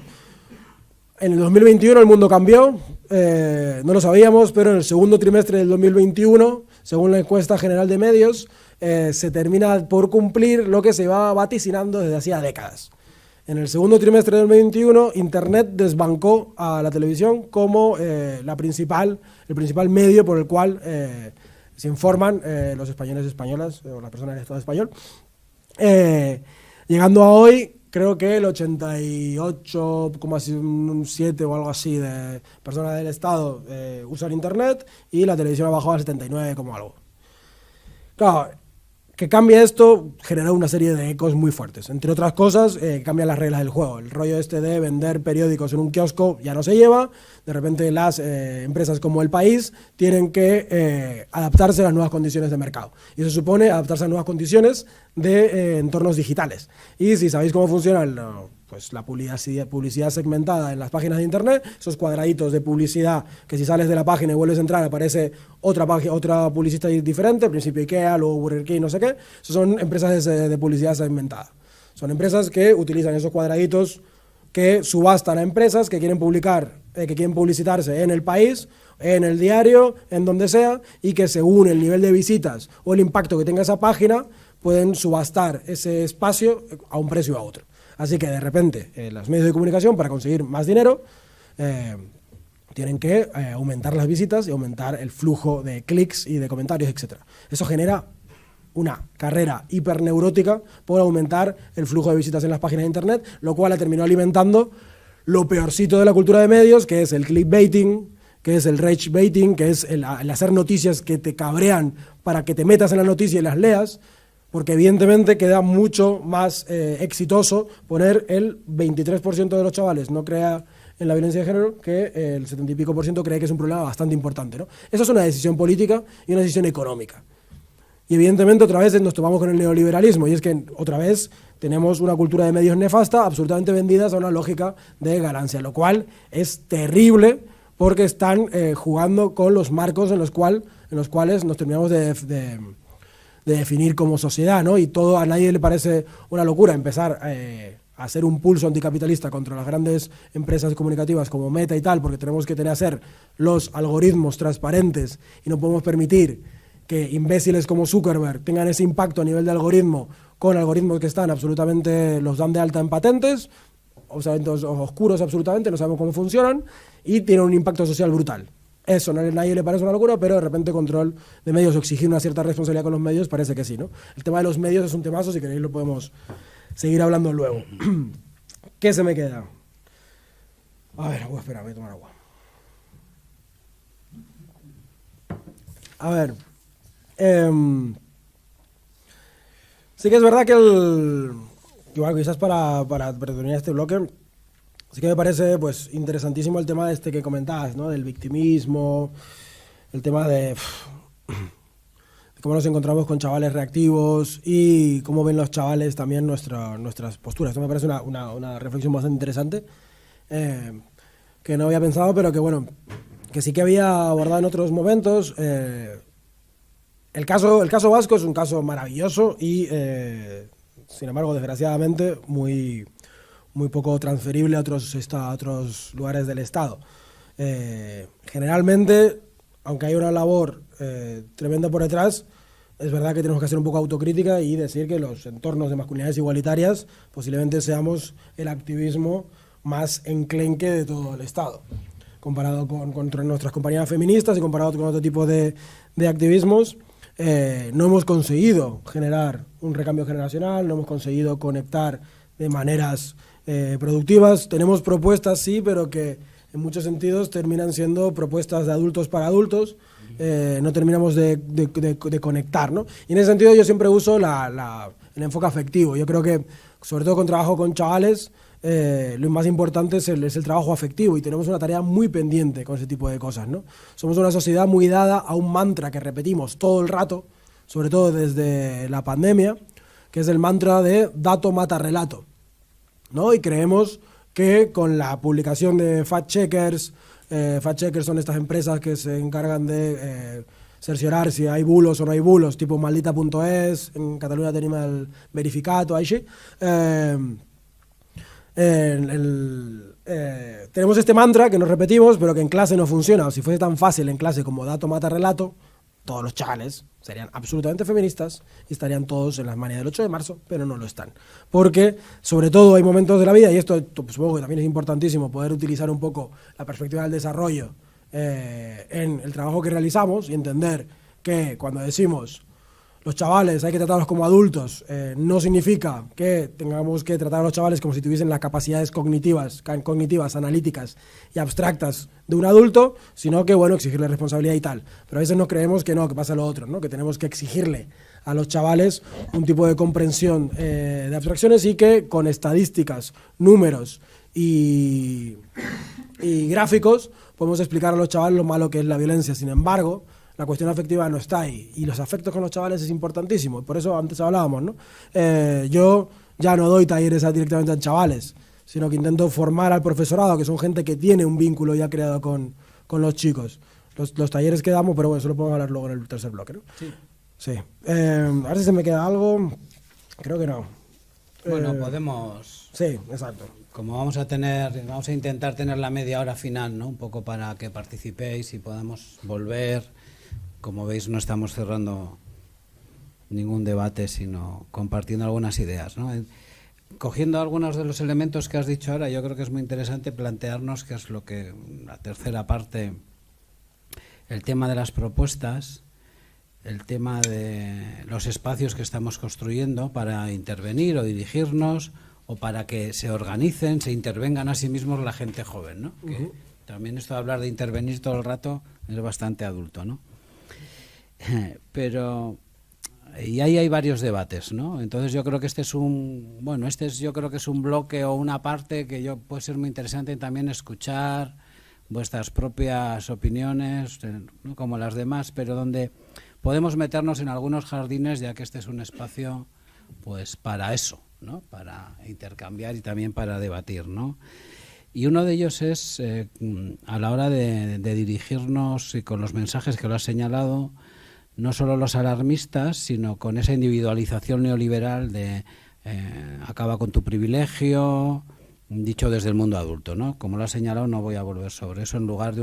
en el 2021 el mundo cambió, no lo sabíamos, pero en el segundo trimestre del 2021, según la encuesta general de medios, se termina por cumplir lo que se va vaticinando desde hacía décadas. En el segundo trimestre del 2021, Internet desbancó a la televisión como el principal medio por el cual se informan los españoles y españolas, o las personas del Estado español. Llegando a hoy, creo que el 88,7 o algo así de personas del Estado usan Internet y la televisión ha bajado al 79 como algo. Claro, que cambie esto generó una serie de ecos muy fuertes. Entre otras cosas, cambian las reglas del juego. El rollo este de vender periódicos en un kiosco ya no se lleva. De repente las empresas como El País tienen que adaptarse a las nuevas condiciones de mercado. Y eso supone adaptarse a nuevas condiciones de entornos digitales. Y si sabéis cómo funciona pues la publicidad segmentada en las páginas de Internet, esos cuadraditos de publicidad que si sales de la página y vuelves a entrar aparece otra publicidad diferente, al principio IKEA, luego Burger King, no sé qué. Esos son empresas de publicidad segmentada. Son empresas que utilizan esos cuadraditos que subastan a empresas que quieren publicitarse en El País, en El Diario, en donde sea, y que según el nivel de visitas o el impacto que tenga esa página, pueden subastar ese espacio a un precio o a otro. Así que de repente los medios de comunicación, para conseguir más dinero, tienen que aumentar las visitas y aumentar el flujo de clics y de comentarios, etc. Eso genera una carrera hiperneurótica por aumentar el flujo de visitas en las páginas de Internet, lo cual ha terminado alimentando lo peorcito de la cultura de medios, que es el clickbaiting, que es el rage baiting, que es el hacer noticias que te cabrean para que te metas en la noticia y las leas, porque evidentemente queda mucho más exitoso poner el 23% de los chavales no crea en la violencia de género que el 70 y pico % cree que es un problema bastante importante, ¿no? Eso es una decisión política y una decisión económica. Y evidentemente otra vez nos tomamos con el neoliberalismo, y es que otra vez tenemos una cultura de medios nefasta, absolutamente vendidas a una lógica de ganancia, lo cual es terrible porque están jugando con los marcos en los cuales nos terminamos de definir como sociedad, ¿no? Y todo, a nadie le parece una locura empezar a hacer un pulso anticapitalista contra las grandes empresas comunicativas como Meta y tal, porque tenemos que hacer los algoritmos transparentes y no podemos permitir que imbéciles como Zuckerberg tengan ese impacto a nivel de algoritmo con algoritmos que están absolutamente, los dan de alta en patentes, oscuros absolutamente, no sabemos cómo funcionan y tienen un impacto social brutal. Eso, a nadie le parece una locura, pero de repente control de medios o exigir una cierta responsabilidad con los medios parece que sí, ¿no? El tema de los medios es un temazo, si queréis lo podemos seguir hablando luego. ¿Qué se me queda? A ver, espera, voy a tomar agua. A ver. Sí que es verdad que igual quizás para terminar este bloque, sí que me parece pues interesantísimo el tema que comentabas, ¿no? Del victimismo, el tema de cómo nos encontramos con chavales reactivos y cómo ven los chavales también nuestras posturas. Esto me parece una reflexión bastante interesante, que no había pensado, pero que bueno, que sí que había abordado en otros momentos. El caso vasco es un caso maravilloso y, sin embargo, desgraciadamente, muy poco transferible a otros lugares del Estado. Generalmente, aunque hay una labor tremenda por detrás, es verdad que tenemos que hacer un poco autocrítica y decir que los entornos de masculinidades igualitarias posiblemente seamos el activismo más enclenque de todo el Estado, comparado con nuestras compañeras feministas y comparado con otro tipo de activismos. No hemos conseguido generar un recambio generacional, no hemos conseguido conectar de maneras productivas. Tenemos propuestas, sí, pero que en muchos sentidos terminan siendo propuestas de adultos para adultos no terminamos de conectar, ¿no? Y en ese sentido yo siempre uso el enfoque afectivo. Yo creo que, sobre todo con trabajo con chavales, lo más importante es el trabajo afectivo, y tenemos una tarea muy pendiente con ese tipo de cosas, ¿no? Somos una sociedad muy dada a un mantra que repetimos todo el rato, sobre todo desde la pandemia, que es el mantra de dato mata relato, ¿no? Y creemos que con la publicación de fact-checkers son estas empresas que se encargan de cerciorar si hay bulos o no hay bulos, tipo maldita.es, en Cataluña tenemos el verificato, ahí sí. Tenemos este mantra que nos repetimos, pero que en clase no funciona. O si fuese tan fácil en clase como dato mata relato, todos los chavales serían absolutamente feministas y estarían todos en las manías del 8 de marzo, pero no lo están. Porque, sobre todo, hay momentos de la vida, y esto supongo que también es importantísimo, poder utilizar un poco la perspectiva del desarrollo en el trabajo que realizamos, y entender que cuando decimos los chavales hay que tratarlos como adultos, no significa que tengamos que tratar a los chavales como si tuviesen las capacidades cognitivas, analíticas y abstractas de un adulto, sino que, bueno, exigirle responsabilidad y tal. Pero a veces nos creemos que no, que pasa lo otro, ¿no? Que tenemos que exigirle a los chavales un tipo de comprensión de abstracciones, y que con estadísticas, números y gráficos podemos explicar a los chavales lo malo que es la violencia. Sin embargo, la cuestión afectiva no está ahí, y los afectos con los chavales es importantísimo, y por eso antes hablábamos, ¿no? Yo ya no doy talleres directamente a chavales, sino que intento formar al profesorado, que son gente que tiene un vínculo ya creado con los chicos. Los talleres que damos, pero bueno, eso lo podemos hablar luego en el tercer bloque, ¿no? Sí. A ver si se me queda algo. Creo que no. Bueno, podemos... Sí, exacto. Como vamos a intentar tener la media hora final, ¿no? Un poco para que participéis y podamos volver. Como veis, no estamos cerrando ningún debate, sino compartiendo algunas ideas, ¿no? Cogiendo algunos de los elementos que has dicho ahora, yo creo que es muy interesante plantearnos qué es lo que, la tercera parte, el tema de las propuestas, el tema de los espacios que estamos construyendo para intervenir o dirigirnos, o para que se organicen, se intervengan a sí mismos la gente joven, ¿no? Que también esto de hablar de intervenir todo el rato es bastante adulto, ¿no? Pero y ahí hay varios debates, ¿no? Entonces yo creo que yo creo que es un bloque o una parte que puede ser muy interesante también escuchar vuestras propias opiniones, ¿no? Como las demás, pero donde podemos meternos en algunos jardines, ya que este es un espacio pues para eso, ¿no? Para intercambiar y también para debatir, ¿no? Y uno de ellos es a la hora de dirigirnos, y con los mensajes que lo has señalado, no solo los alarmistas, sino con esa individualización neoliberal de acaba con tu privilegio, dicho desde el mundo adulto, ¿no? Como lo has señalado, no voy a volver sobre eso, en lugar de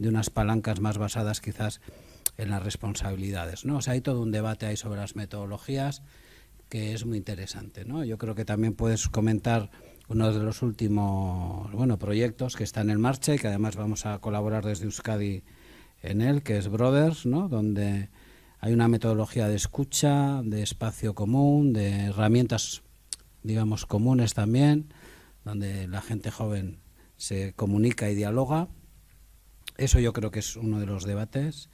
unas palancas más basadas quizás en las responsabilidades, ¿no? O sea, hay todo un debate ahí sobre las metodologías que es muy interesante, ¿no? Yo creo que también puedes comentar uno de los últimos proyectos que están en marcha y que además vamos a colaborar desde Euskadi en él, que es Brothers, ¿no? Donde hay una metodología de escucha, de espacio común, de herramientas, digamos, comunes también, donde la gente joven se comunica y dialoga. Eso yo creo que es uno de los debates.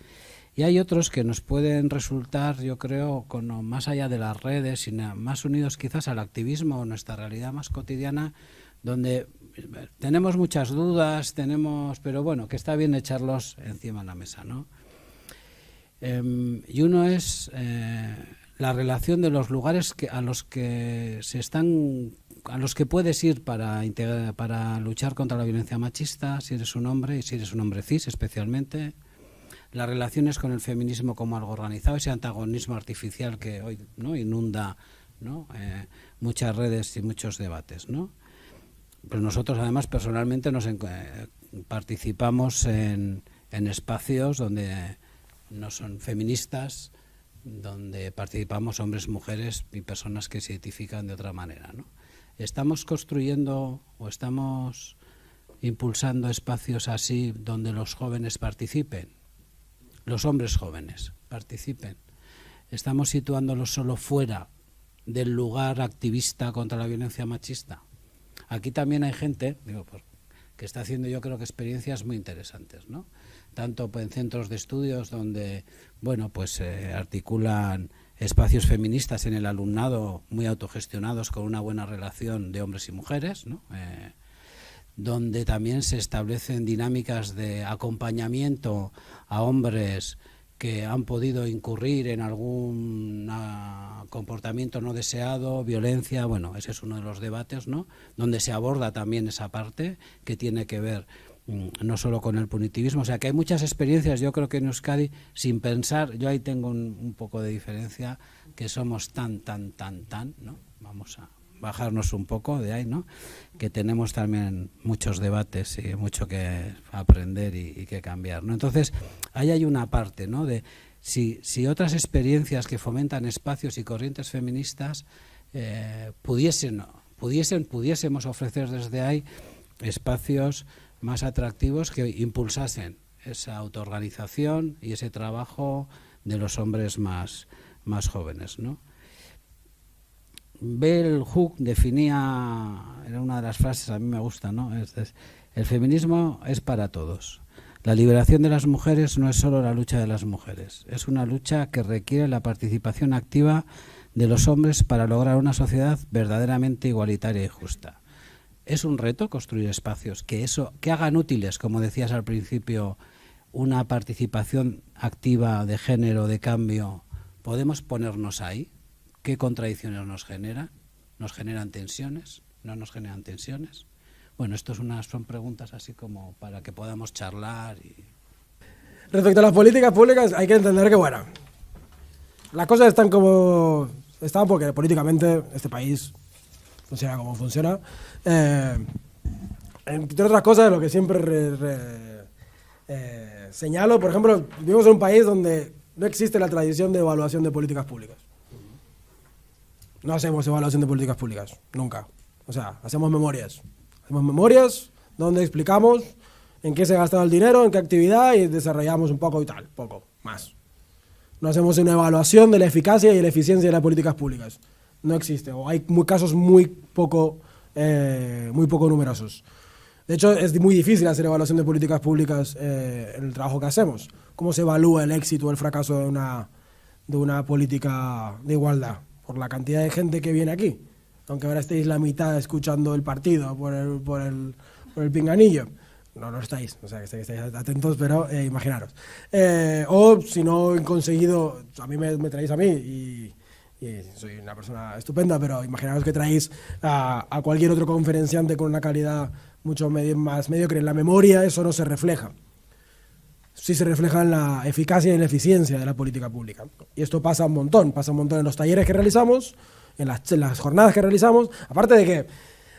Y hay otros que nos pueden resultar, yo creo, más allá de las redes, sino más unidos quizás al activismo o nuestra realidad más cotidiana, donde tenemos muchas dudas, pero bueno, que está bien echarlos encima de la mesa, ¿no? Y uno es la relación de los lugares a los que puedes ir para luchar contra la violencia machista, si eres un hombre y si eres un hombre cis especialmente. Las relaciones con el feminismo como algo organizado, ese antagonismo artificial que hoy, ¿no?, inunda, ¿no?, muchas redes y muchos debates, ¿no? Pero nosotros además personalmente participamos en espacios donde no son feministas, donde participamos hombres, mujeres y personas que se identifican de otra manera, ¿no? Estamos construyendo o estamos impulsando espacios así donde los jóvenes participen. Los hombres jóvenes participen. ¿Estamos situándolos solo fuera del lugar activista contra la violencia machista? Aquí también hay gente, que está haciendo, yo creo que experiencias muy interesantes, ¿no? Tanto en centros de estudios donde, bueno, pues articulan espacios feministas en el alumnado muy autogestionados con una buena relación de hombres y mujeres, ¿no? Donde también se establecen dinámicas de acompañamiento a hombres que han podido incurrir en algún comportamiento no deseado, violencia. Bueno, ese es uno de los debates, ¿no? Donde se aborda también esa parte que tiene que ver no solo con el punitivismo. O sea, que hay muchas experiencias, yo creo que en Euskadi, sin pensar, yo ahí tengo un poco de diferencia, que somos tan, ¿no? Vamos a bajarnos un poco de ahí, ¿no? Que tenemos también muchos debates y mucho que aprender y que cambiar, ¿no? Entonces, ahí hay una parte, ¿no? De si otras experiencias que fomentan espacios y corrientes feministas pudiésemos ofrecer desde ahí espacios más atractivos que impulsasen esa autoorganización y ese trabajo de los hombres más jóvenes, ¿no? Bell Hooks definía, era una de las frases, a mí me gusta, ¿no? El feminismo es para todos. La liberación de las mujeres no es solo la lucha de las mujeres, es una lucha que requiere la participación activa de los hombres para lograr una sociedad verdaderamente igualitaria y justa. Es un reto construir espacios que hagan útiles, como decías al principio, una participación activa de género, de cambio. ¿Podemos ponernos ahí? ¿Qué contradicciones nos generan? ¿Nos generan tensiones? ¿No nos generan tensiones? Bueno, son preguntas así como para que podamos charlar. Respecto a las políticas públicas, hay que entender que, bueno, las cosas están como están porque políticamente este país funciona como funciona. Entre otras cosas, lo que siempre señalo, por ejemplo, vivimos en un país donde no existe la tradición de evaluación de políticas públicas. No hacemos evaluación de políticas públicas, nunca. O sea, hacemos memorias. Hacemos memorias donde explicamos en qué se ha gastado el dinero, en qué actividad y desarrollamos un poco y tal, poco más. No hacemos una evaluación de la eficacia y la eficiencia de las políticas públicas. No existe, o hay casos muy poco numerosos. De hecho, es muy difícil hacer evaluación de políticas públicas en el trabajo que hacemos. ¿Cómo se evalúa el éxito o el fracaso de una política de igualdad? Por la cantidad de gente que viene aquí. Aunque ahora estéis la mitad escuchando el partido por el pinganillo. No lo estáis, o sea, que estáis atentos, pero imaginaros. O si no he conseguido, a mí me traéis a mí y soy una persona estupenda, pero imaginaros que traéis a cualquier otro conferenciante con una calidad mucho más mediocre. En la memoria eso no se refleja. Sí se refleja en la eficacia y la eficiencia de la política pública. Y esto pasa un montón en los talleres que realizamos, en las jornadas que realizamos. Aparte de que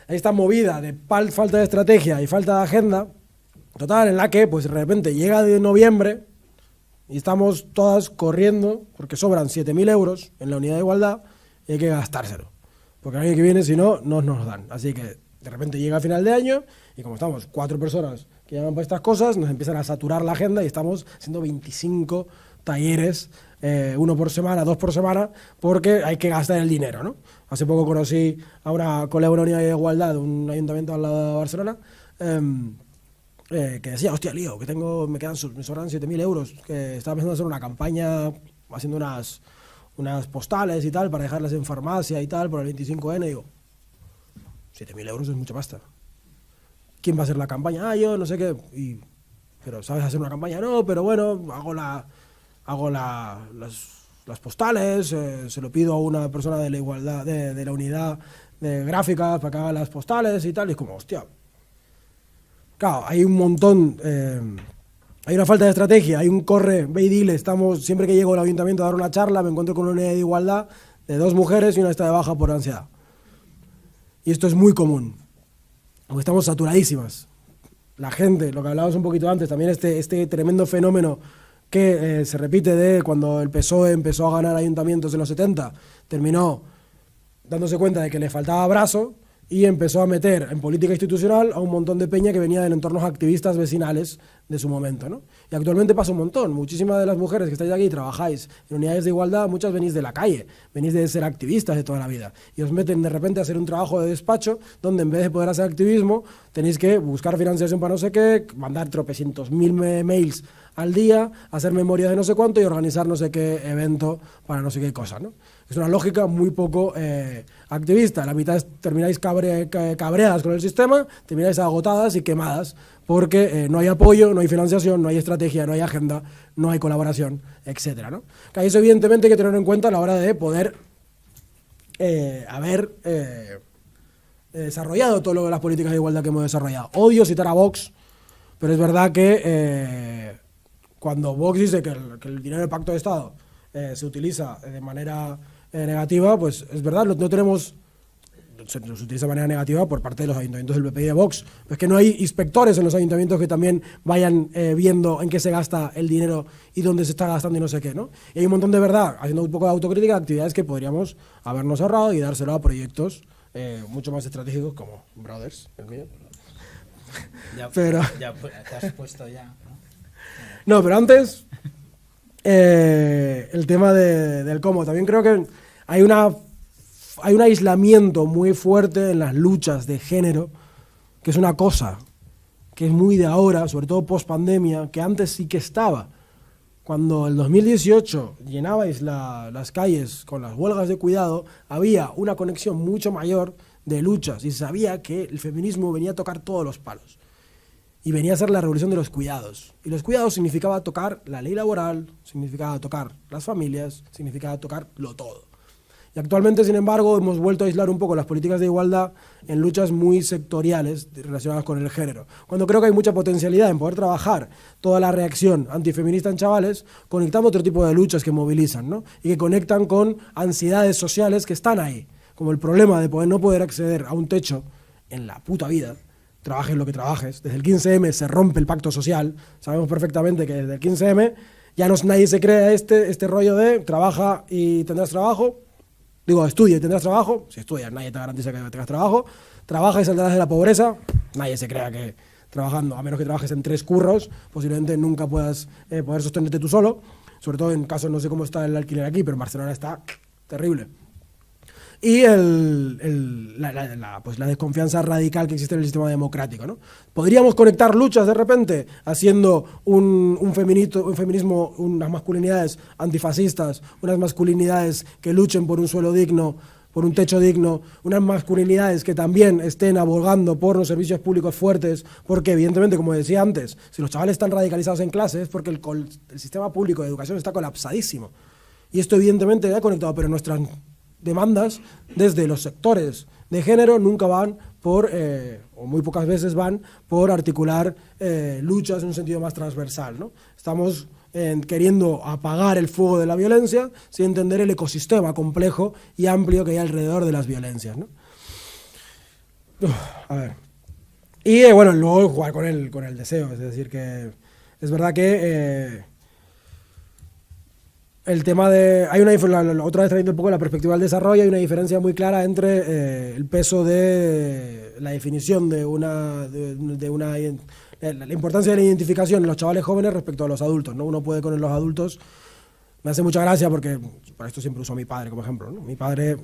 hay esta movida de falta de estrategia y falta de agenda, total, en la que pues de repente llega de noviembre y estamos todas corriendo porque sobran 7.000 euros en la unidad de igualdad y hay que gastárselo. Porque el año que viene, si no, no nos dan. Así que de repente llega a final de año y como estamos 4 personas que llaman para estas cosas, nos empiezan a saturar la agenda y estamos haciendo 25 talleres, 1 por semana, 2 por semana, porque hay que gastar el dinero, ¿no? Hace poco conocí a una colega de la unidad de igualdad de un ayuntamiento al lado de Barcelona, que decía, hostia, lío, que me sobran 7.000 euros, que estaba pensando hacer una campaña haciendo unas postales y tal, para dejarlas en farmacia y tal, por el 25N, y digo, 7.000 euros es mucha pasta. ¿Quién va a hacer la campaña? Yo, no sé qué. Pero ¿sabes hacer una campaña? No, pero bueno, hago las postales, se lo pido a una persona de la igualdad, de la unidad de gráficas para que haga las postales y tal. Y es como, hostia. Claro, hay un montón, hay una falta de estrategia, hay un corre, ve y dile. Siempre que llego al ayuntamiento a dar una charla, me encuentro con una unidad de igualdad de 2 mujeres y una está de baja por ansiedad. Y esto es muy común. Porque estamos saturadísimas. La gente, lo que hablábamos un poquito antes, también este tremendo fenómeno que se repite de cuando el PSOE empezó a ganar ayuntamientos en los 70, terminó dándose cuenta de que le faltaba brazo y empezó a meter en política institucional a un montón de peña que venía de entornos activistas vecinales de su momento, ¿no? Y actualmente pasa un montón. Muchísimas de las mujeres que estáis aquí y trabajáis en unidades de igualdad, muchas venís de la calle, venís de ser activistas de toda la vida y os meten de repente a hacer un trabajo de despacho donde en vez de poder hacer activismo tenéis que buscar financiación para no sé qué, mandar tropecientos mil mails al día, hacer memoria de no sé cuánto y organizar no sé qué evento para no sé qué cosa, ¿no? Es una lógica muy poco activista. La mitad termináis cabreadas con el sistema, termináis agotadas y quemadas porque no hay apoyo, no hay financiación, no hay estrategia, no hay agenda, no hay colaboración, etcétera, ¿no? Que eso evidentemente hay que tenerlo en cuenta a la hora de poder haber desarrollado todo las políticas de igualdad que hemos desarrollado. Odio citar a Vox, pero es verdad que cuando Vox dice que el dinero del Pacto de Estado se utiliza de manera negativa, pues es verdad, no tenemos... se utiliza de manera negativa por parte de los ayuntamientos del PP y de Vox. Es que no hay inspectores en los ayuntamientos que también vayan viendo en qué se gasta el dinero y dónde se está gastando y no sé qué, ¿no? Y hay un montón de verdad, haciendo un poco de autocrítica, de actividades que podríamos habernos ahorrado y dárselo a proyectos mucho más estratégicos como Brothers, el mío. Pero te has puesto ya, ¿no? No, pero antes, el tema del cómo. También creo que hay un aislamiento muy fuerte en las luchas de género, que es una cosa que es muy de ahora, sobre todo post-pandemia, que antes sí que estaba. Cuando el 2018 llenabais las calles con las huelgas de cuidado, había una conexión mucho mayor de luchas y se sabía que el feminismo venía a tocar todos los palos. Y venía a ser la revolución de los cuidados. Y los cuidados significaba tocar la ley laboral, significaba tocar las familias, significaba tocarlo todo. Y actualmente, sin embargo, hemos vuelto a aislar un poco las políticas de igualdad en luchas muy sectoriales relacionadas con el género. Cuando creo que hay mucha potencialidad en poder trabajar toda la reacción antifeminista en chavales, conectando otro tipo de luchas que movilizan, ¿no? Y que conectan con ansiedades sociales que están ahí, como el problema de no poder acceder a un techo en la puta vida, trabajes lo que trabajes. Desde el 15M se rompe el pacto social. Sabemos perfectamente que desde el 15M ya nadie se crea este rollo de trabaja y tendrás trabajo. Digo, estudia y tendrás trabajo. Si estudias, nadie te garantiza que tengas trabajo. Trabaja y saldrás de la pobreza. Nadie se crea que trabajando, a menos que trabajes en 3 curros, posiblemente nunca puedas poder sostenerte tú solo. Sobre todo en casos, no sé cómo está el alquiler aquí, pero en Barcelona está terrible. Y la desconfianza radical que existe en el sistema democrático, ¿no? Podríamos conectar luchas de repente haciendo un feminismo, unas masculinidades antifascistas, unas masculinidades que luchen por un suelo digno, por un techo digno, unas masculinidades que también estén abogando por los servicios públicos fuertes, porque evidentemente, como decía antes, si los chavales están radicalizados en clase es porque el sistema público de educación está colapsadísimo. Y esto evidentemente ha conectado, pero nuestras demandas desde los sectores de género nunca van por, o muy pocas veces van por articular luchas en un sentido más transversal, ¿no? Estamos queriendo apagar el fuego de la violencia sin entender el ecosistema complejo y amplio que hay alrededor de las violencias, ¿no? A ver. Y bueno, luego jugar con el deseo, es decir, que es verdad que el tema de... otra vez trayendo un poco la perspectiva del desarrollo, hay una diferencia muy clara entre el peso de la definición de la importancia de la identificación en los chavales jóvenes respecto a los adultos, ¿no? Uno puede con los adultos... Me hace mucha gracia porque para esto siempre uso a mi padre como ejemplo, ¿no? Mi padre...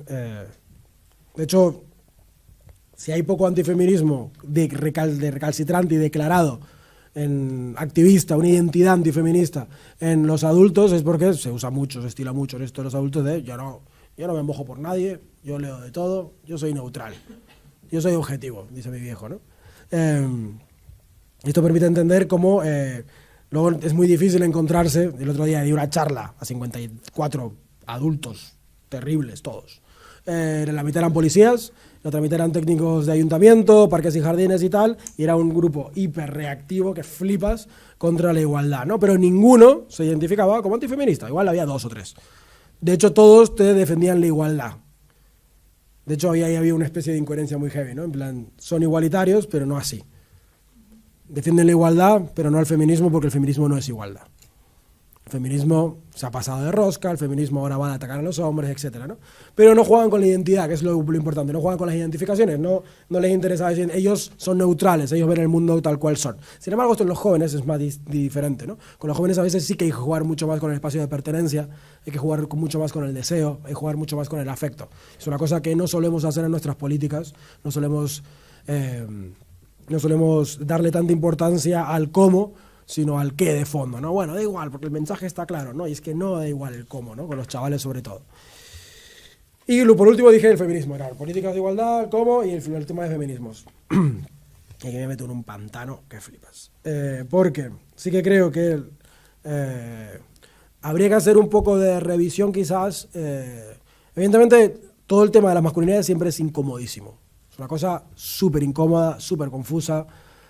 de hecho, si hay poco antifeminismo de recalcitrante y declarado en activista, una identidad antifeminista en los adultos, es porque se usa mucho, se estila mucho en esto de los adultos de yo no me mojo por nadie, yo leo de todo, yo soy neutral, yo soy objetivo, dice mi viejo, ¿no? Esto permite entender cómo luego es muy difícil encontrarse. El otro día di una charla a 54 adultos terribles todos. La mitad eran policías, la otra mitad eran técnicos de ayuntamiento, parques y jardines y tal, y era un grupo hiperreactivo que flipas contra la igualdad, ¿no? Pero ninguno se identificaba como antifeminista, igual había 2 o 3. De hecho, todos te defendían la igualdad. De hecho, ahí había una especie de incoherencia muy heavy, ¿no? En plan, son igualitarios, pero no así. Defienden la igualdad, pero no al feminismo, porque el feminismo no es igualdad. El feminismo se ha pasado de rosca, el feminismo ahora va a atacar a los hombres, etcétera, ¿no? Pero no juegan con la identidad, que es lo importante, no juegan con las identificaciones, no les interesa decir, ellos son neutrales, ellos ven el mundo tal cual son. Sin embargo, esto en los jóvenes es más diferente, ¿no? Con los jóvenes a veces sí que hay que jugar mucho más con el espacio de pertenencia, hay que jugar mucho más con el deseo, hay que jugar mucho más con el afecto. Es una cosa que no solemos hacer en nuestras políticas, no solemos darle tanta importancia al cómo, sino al qué de fondo, ¿no? Bueno, da igual, porque el mensaje está claro, ¿no? Y es que no da igual el cómo, ¿no? Con los chavales sobre todo. Y por último dije el feminismo, era políticas de igualdad, el cómo y el tema de feminismos. Y aquí me meto en un pantano que flipas. Porque sí que creo que habría que hacer un poco de revisión quizás. Evidentemente, todo el tema de las masculinidades siempre es incomodísimo. Es una cosa súper incómoda, súper confusa,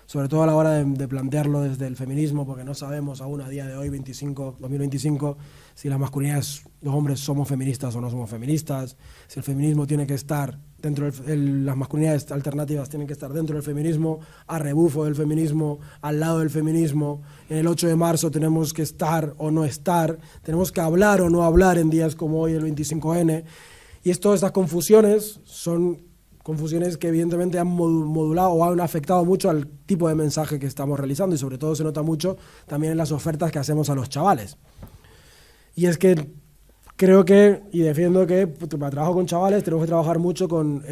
sobre todo a la hora de plantearlo desde el feminismo, porque no sabemos aún a día de hoy, 2025, si las masculinidades, los hombres somos feministas o no somos feministas, si el feminismo tiene que estar dentro las masculinidades alternativas tienen que estar dentro del feminismo, a rebufo del feminismo, al lado del feminismo. En el 8 de marzo tenemos que estar o no estar, tenemos que hablar o no hablar en días como hoy, el 25N. Y todas estas confusiones son confusiones que evidentemente han modulado o han afectado mucho al tipo de mensaje que estamos realizando, y sobre todo se nota mucho también en las ofertas que hacemos a los chavales. Y es que creo que, y defiendo que para trabajo con chavales tenemos que trabajar mucho con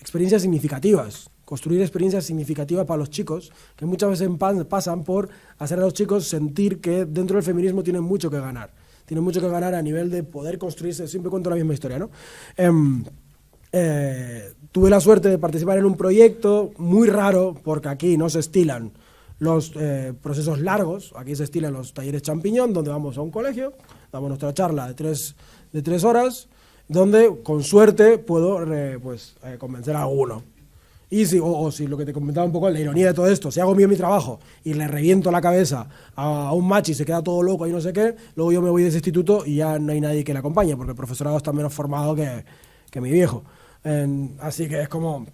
experiencias significativas, construir experiencias significativas para los chicos, que muchas veces pasan por hacer a los chicos sentir que dentro del feminismo tienen mucho que ganar. Tienen mucho que ganar a nivel de poder construirse, siempre cuento la misma historia, ¿no? Tuve la suerte de participar en un proyecto muy raro, porque aquí no se estilan los procesos largos, aquí se estilan los talleres champiñón, donde vamos a un colegio, damos nuestra charla de tres horas, donde con suerte puedo convencer a alguno. Y si lo que te comentaba un poco, la ironía de todo esto, si hago bien mi trabajo y le reviento la cabeza a un machi y se queda todo loco y no sé qué, luego yo me voy de ese instituto y ya no hay nadie que le acompañe, porque el profesorado está menos formado que mi viejo. Así que es como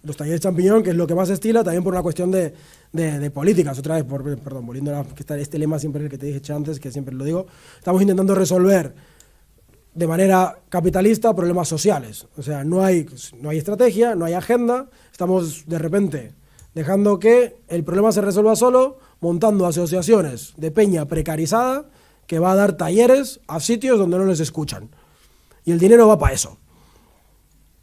los talleres champiñón, que es lo que más se estila, también por una cuestión de políticas. Otra vez, volviendo a este lema siempre el que te dije antes, que siempre lo digo, estamos intentando resolver de manera capitalista problemas sociales. O sea, no hay estrategia, no hay agenda, estamos de repente dejando que el problema se resuelva solo, montando asociaciones de peña precarizada que va a dar talleres a sitios donde no les escuchan. Y el dinero va para eso.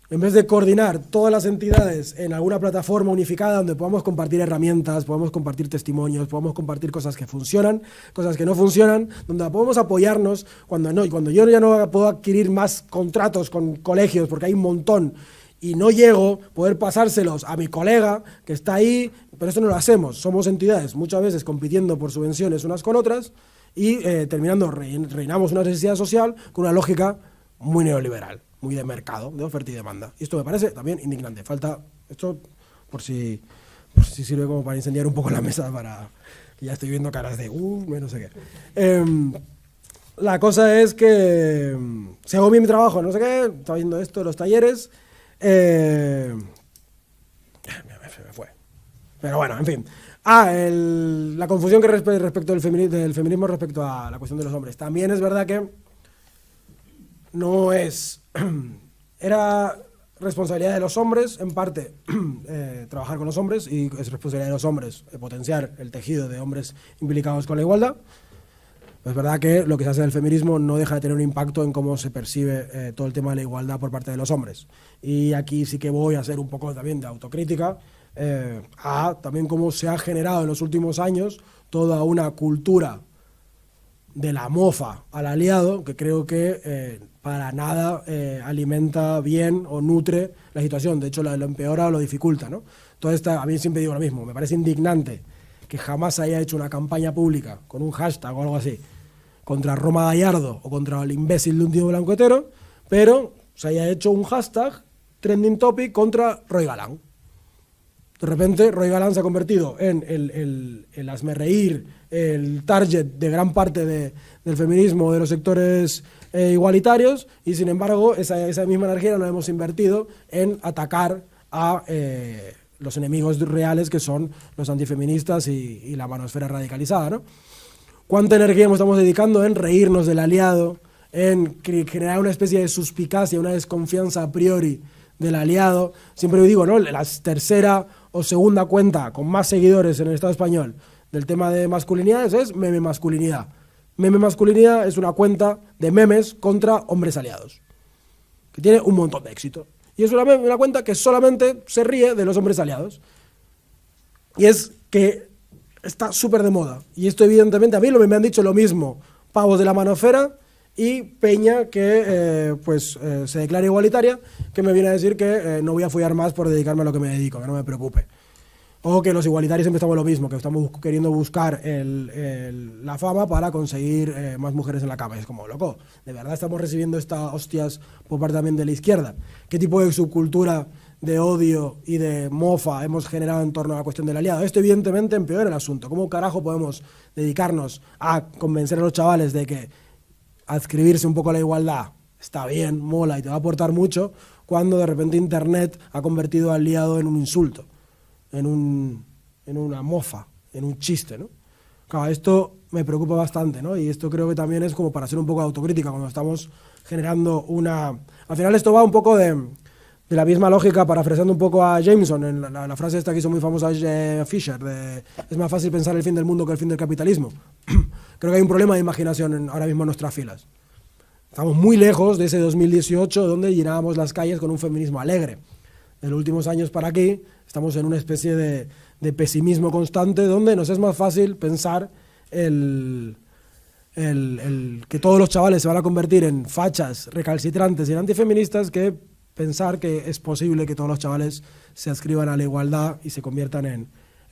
En vez de coordinar todas las entidades en alguna plataforma unificada donde podamos compartir herramientas, podamos compartir testimonios, podamos compartir cosas que funcionan, cosas que no funcionan, donde podemos apoyarnos cuando yo ya no puedo adquirir más contratos con colegios porque hay un montón y no llego, poder pasárselos a mi colega que está ahí, pero eso no lo hacemos. Somos entidades muchas veces compitiendo por subvenciones unas con otras y terminando reinamos una necesidad social con una lógica muy neoliberal, muy de mercado, de oferta y demanda. Y esto me parece también indignante. Falta esto por si sirve como para incendiar un poco la mesa, para que ya estoy viendo caras de no sé qué. La cosa es que si hago bien mi trabajo, no sé qué, estaba viendo esto, los talleres, me fue. Pero bueno, en fin. La confusión que respecto del feminismo respecto a la cuestión de los hombres. También es verdad que no es... Era responsabilidad de los hombres, en parte, trabajar con los hombres, y es responsabilidad de los hombres potenciar el tejido de hombres implicados con la igualdad. Es verdad que lo que se hace del feminismo no deja de tener un impacto en cómo se percibe todo el tema de la igualdad por parte de los hombres. Y aquí sí que voy a hacer un poco también de autocrítica a también cómo se ha generado en los últimos años toda una cultura de la mofa al aliado, que creo que para nada alimenta bien o nutre la situación. De hecho, lo empeora o lo dificulta, ¿no? A mí siempre digo lo mismo, me parece indignante que jamás se haya hecho una campaña pública con un hashtag o algo así contra Roma Gallardo o contra el imbécil de un tío blanco hetero, pero se haya hecho un hashtag trending topic contra Roy Galán. De repente, Roy Galán se ha convertido en el hazmerreír, el target de gran parte del feminismo, de los sectores igualitarios, y sin embargo, esa misma energía la hemos invertido en atacar a los enemigos reales, que son los antifeministas y la manosfera radicalizada, ¿no? cuánta energía estamos dedicando en reírnos del aliado, en generar una especie de suspicacia, una desconfianza a priori del aliado. Siempre digo, ¿no? La tercera o segunda cuenta con más seguidores en el Estado español del tema de masculinidades es Meme Masculinidad. Meme Masculinidad es una cuenta de memes contra hombres aliados, que tiene un montón de éxito. Y es una cuenta que solamente se ríe de los hombres aliados. Y es que está súper de moda. Y esto evidentemente a mí me han dicho lo mismo pavos de la manofera y Peña que se declara igualitaria, que me viene a decir que no voy a follar más por dedicarme a lo que me dedico, que no me preocupe. O que los igualitarios siempre estamos lo mismo, que estamos queriendo buscar la fama para conseguir más mujeres en la cama. Es como, loco, ¿de verdad estamos recibiendo estas hostias por parte también de la izquierda? ¿Qué tipo de subcultura de odio y de mofa hemos generado en torno a la cuestión del aliado? Esto evidentemente empeora el asunto. ¿Cómo carajo podemos dedicarnos a convencer a los chavales de que adscribirse un poco a la igualdad está bien, mola y te va a aportar mucho, cuando de repente Internet ha convertido al aliado en un insulto, en una mofa, en un chiste, ¿no? Claro, esto me preocupa bastante, ¿no? Y esto creo que también es como para hacer un poco de autocrítica cuando estamos generando una... Al final esto va un poco de la misma lógica, parafraseando un poco a Jameson, en la frase esta que hizo muy famosa Fisher, de es más fácil pensar el fin del mundo que el fin del capitalismo. Creo que hay un problema de imaginación ahora mismo en nuestras filas. Estamos muy lejos de ese 2018 donde llenábamos las calles con un feminismo alegre. En los últimos años para aquí estamos en una especie de pesimismo constante donde nos es más fácil pensar que todos los chavales se van a convertir en fachas recalcitrantes y en antifeministas, que pensar que es posible que todos los chavales se adscriban a la igualdad y se conviertan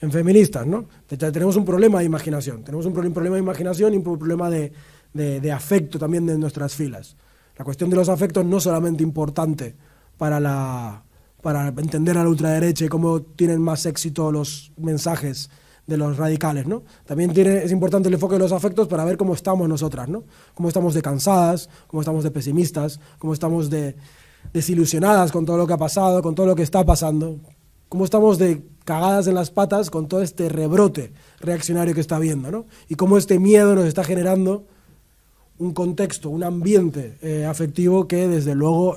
en feministas, ¿no? Tenemos un problema de imaginación, tenemos un problema de imaginación y un problema de afecto también de nuestras filas. La cuestión de los afectos no es solamente importante para entender a la ultraderecha y cómo tienen más éxito los mensajes de los radicales, ¿no? También es importante el enfoque de los afectos para ver cómo estamos nosotras, ¿no? Cómo estamos de cansadas, cómo estamos de pesimistas, cómo estamos desilusionadas con todo lo que ha pasado, con todo lo que está pasando, cómo estamos de cagadas en las patas con todo este rebrote reaccionario que está habiendo, ¿no? Y cómo este miedo nos está generando un contexto, un ambiente afectivo que desde luego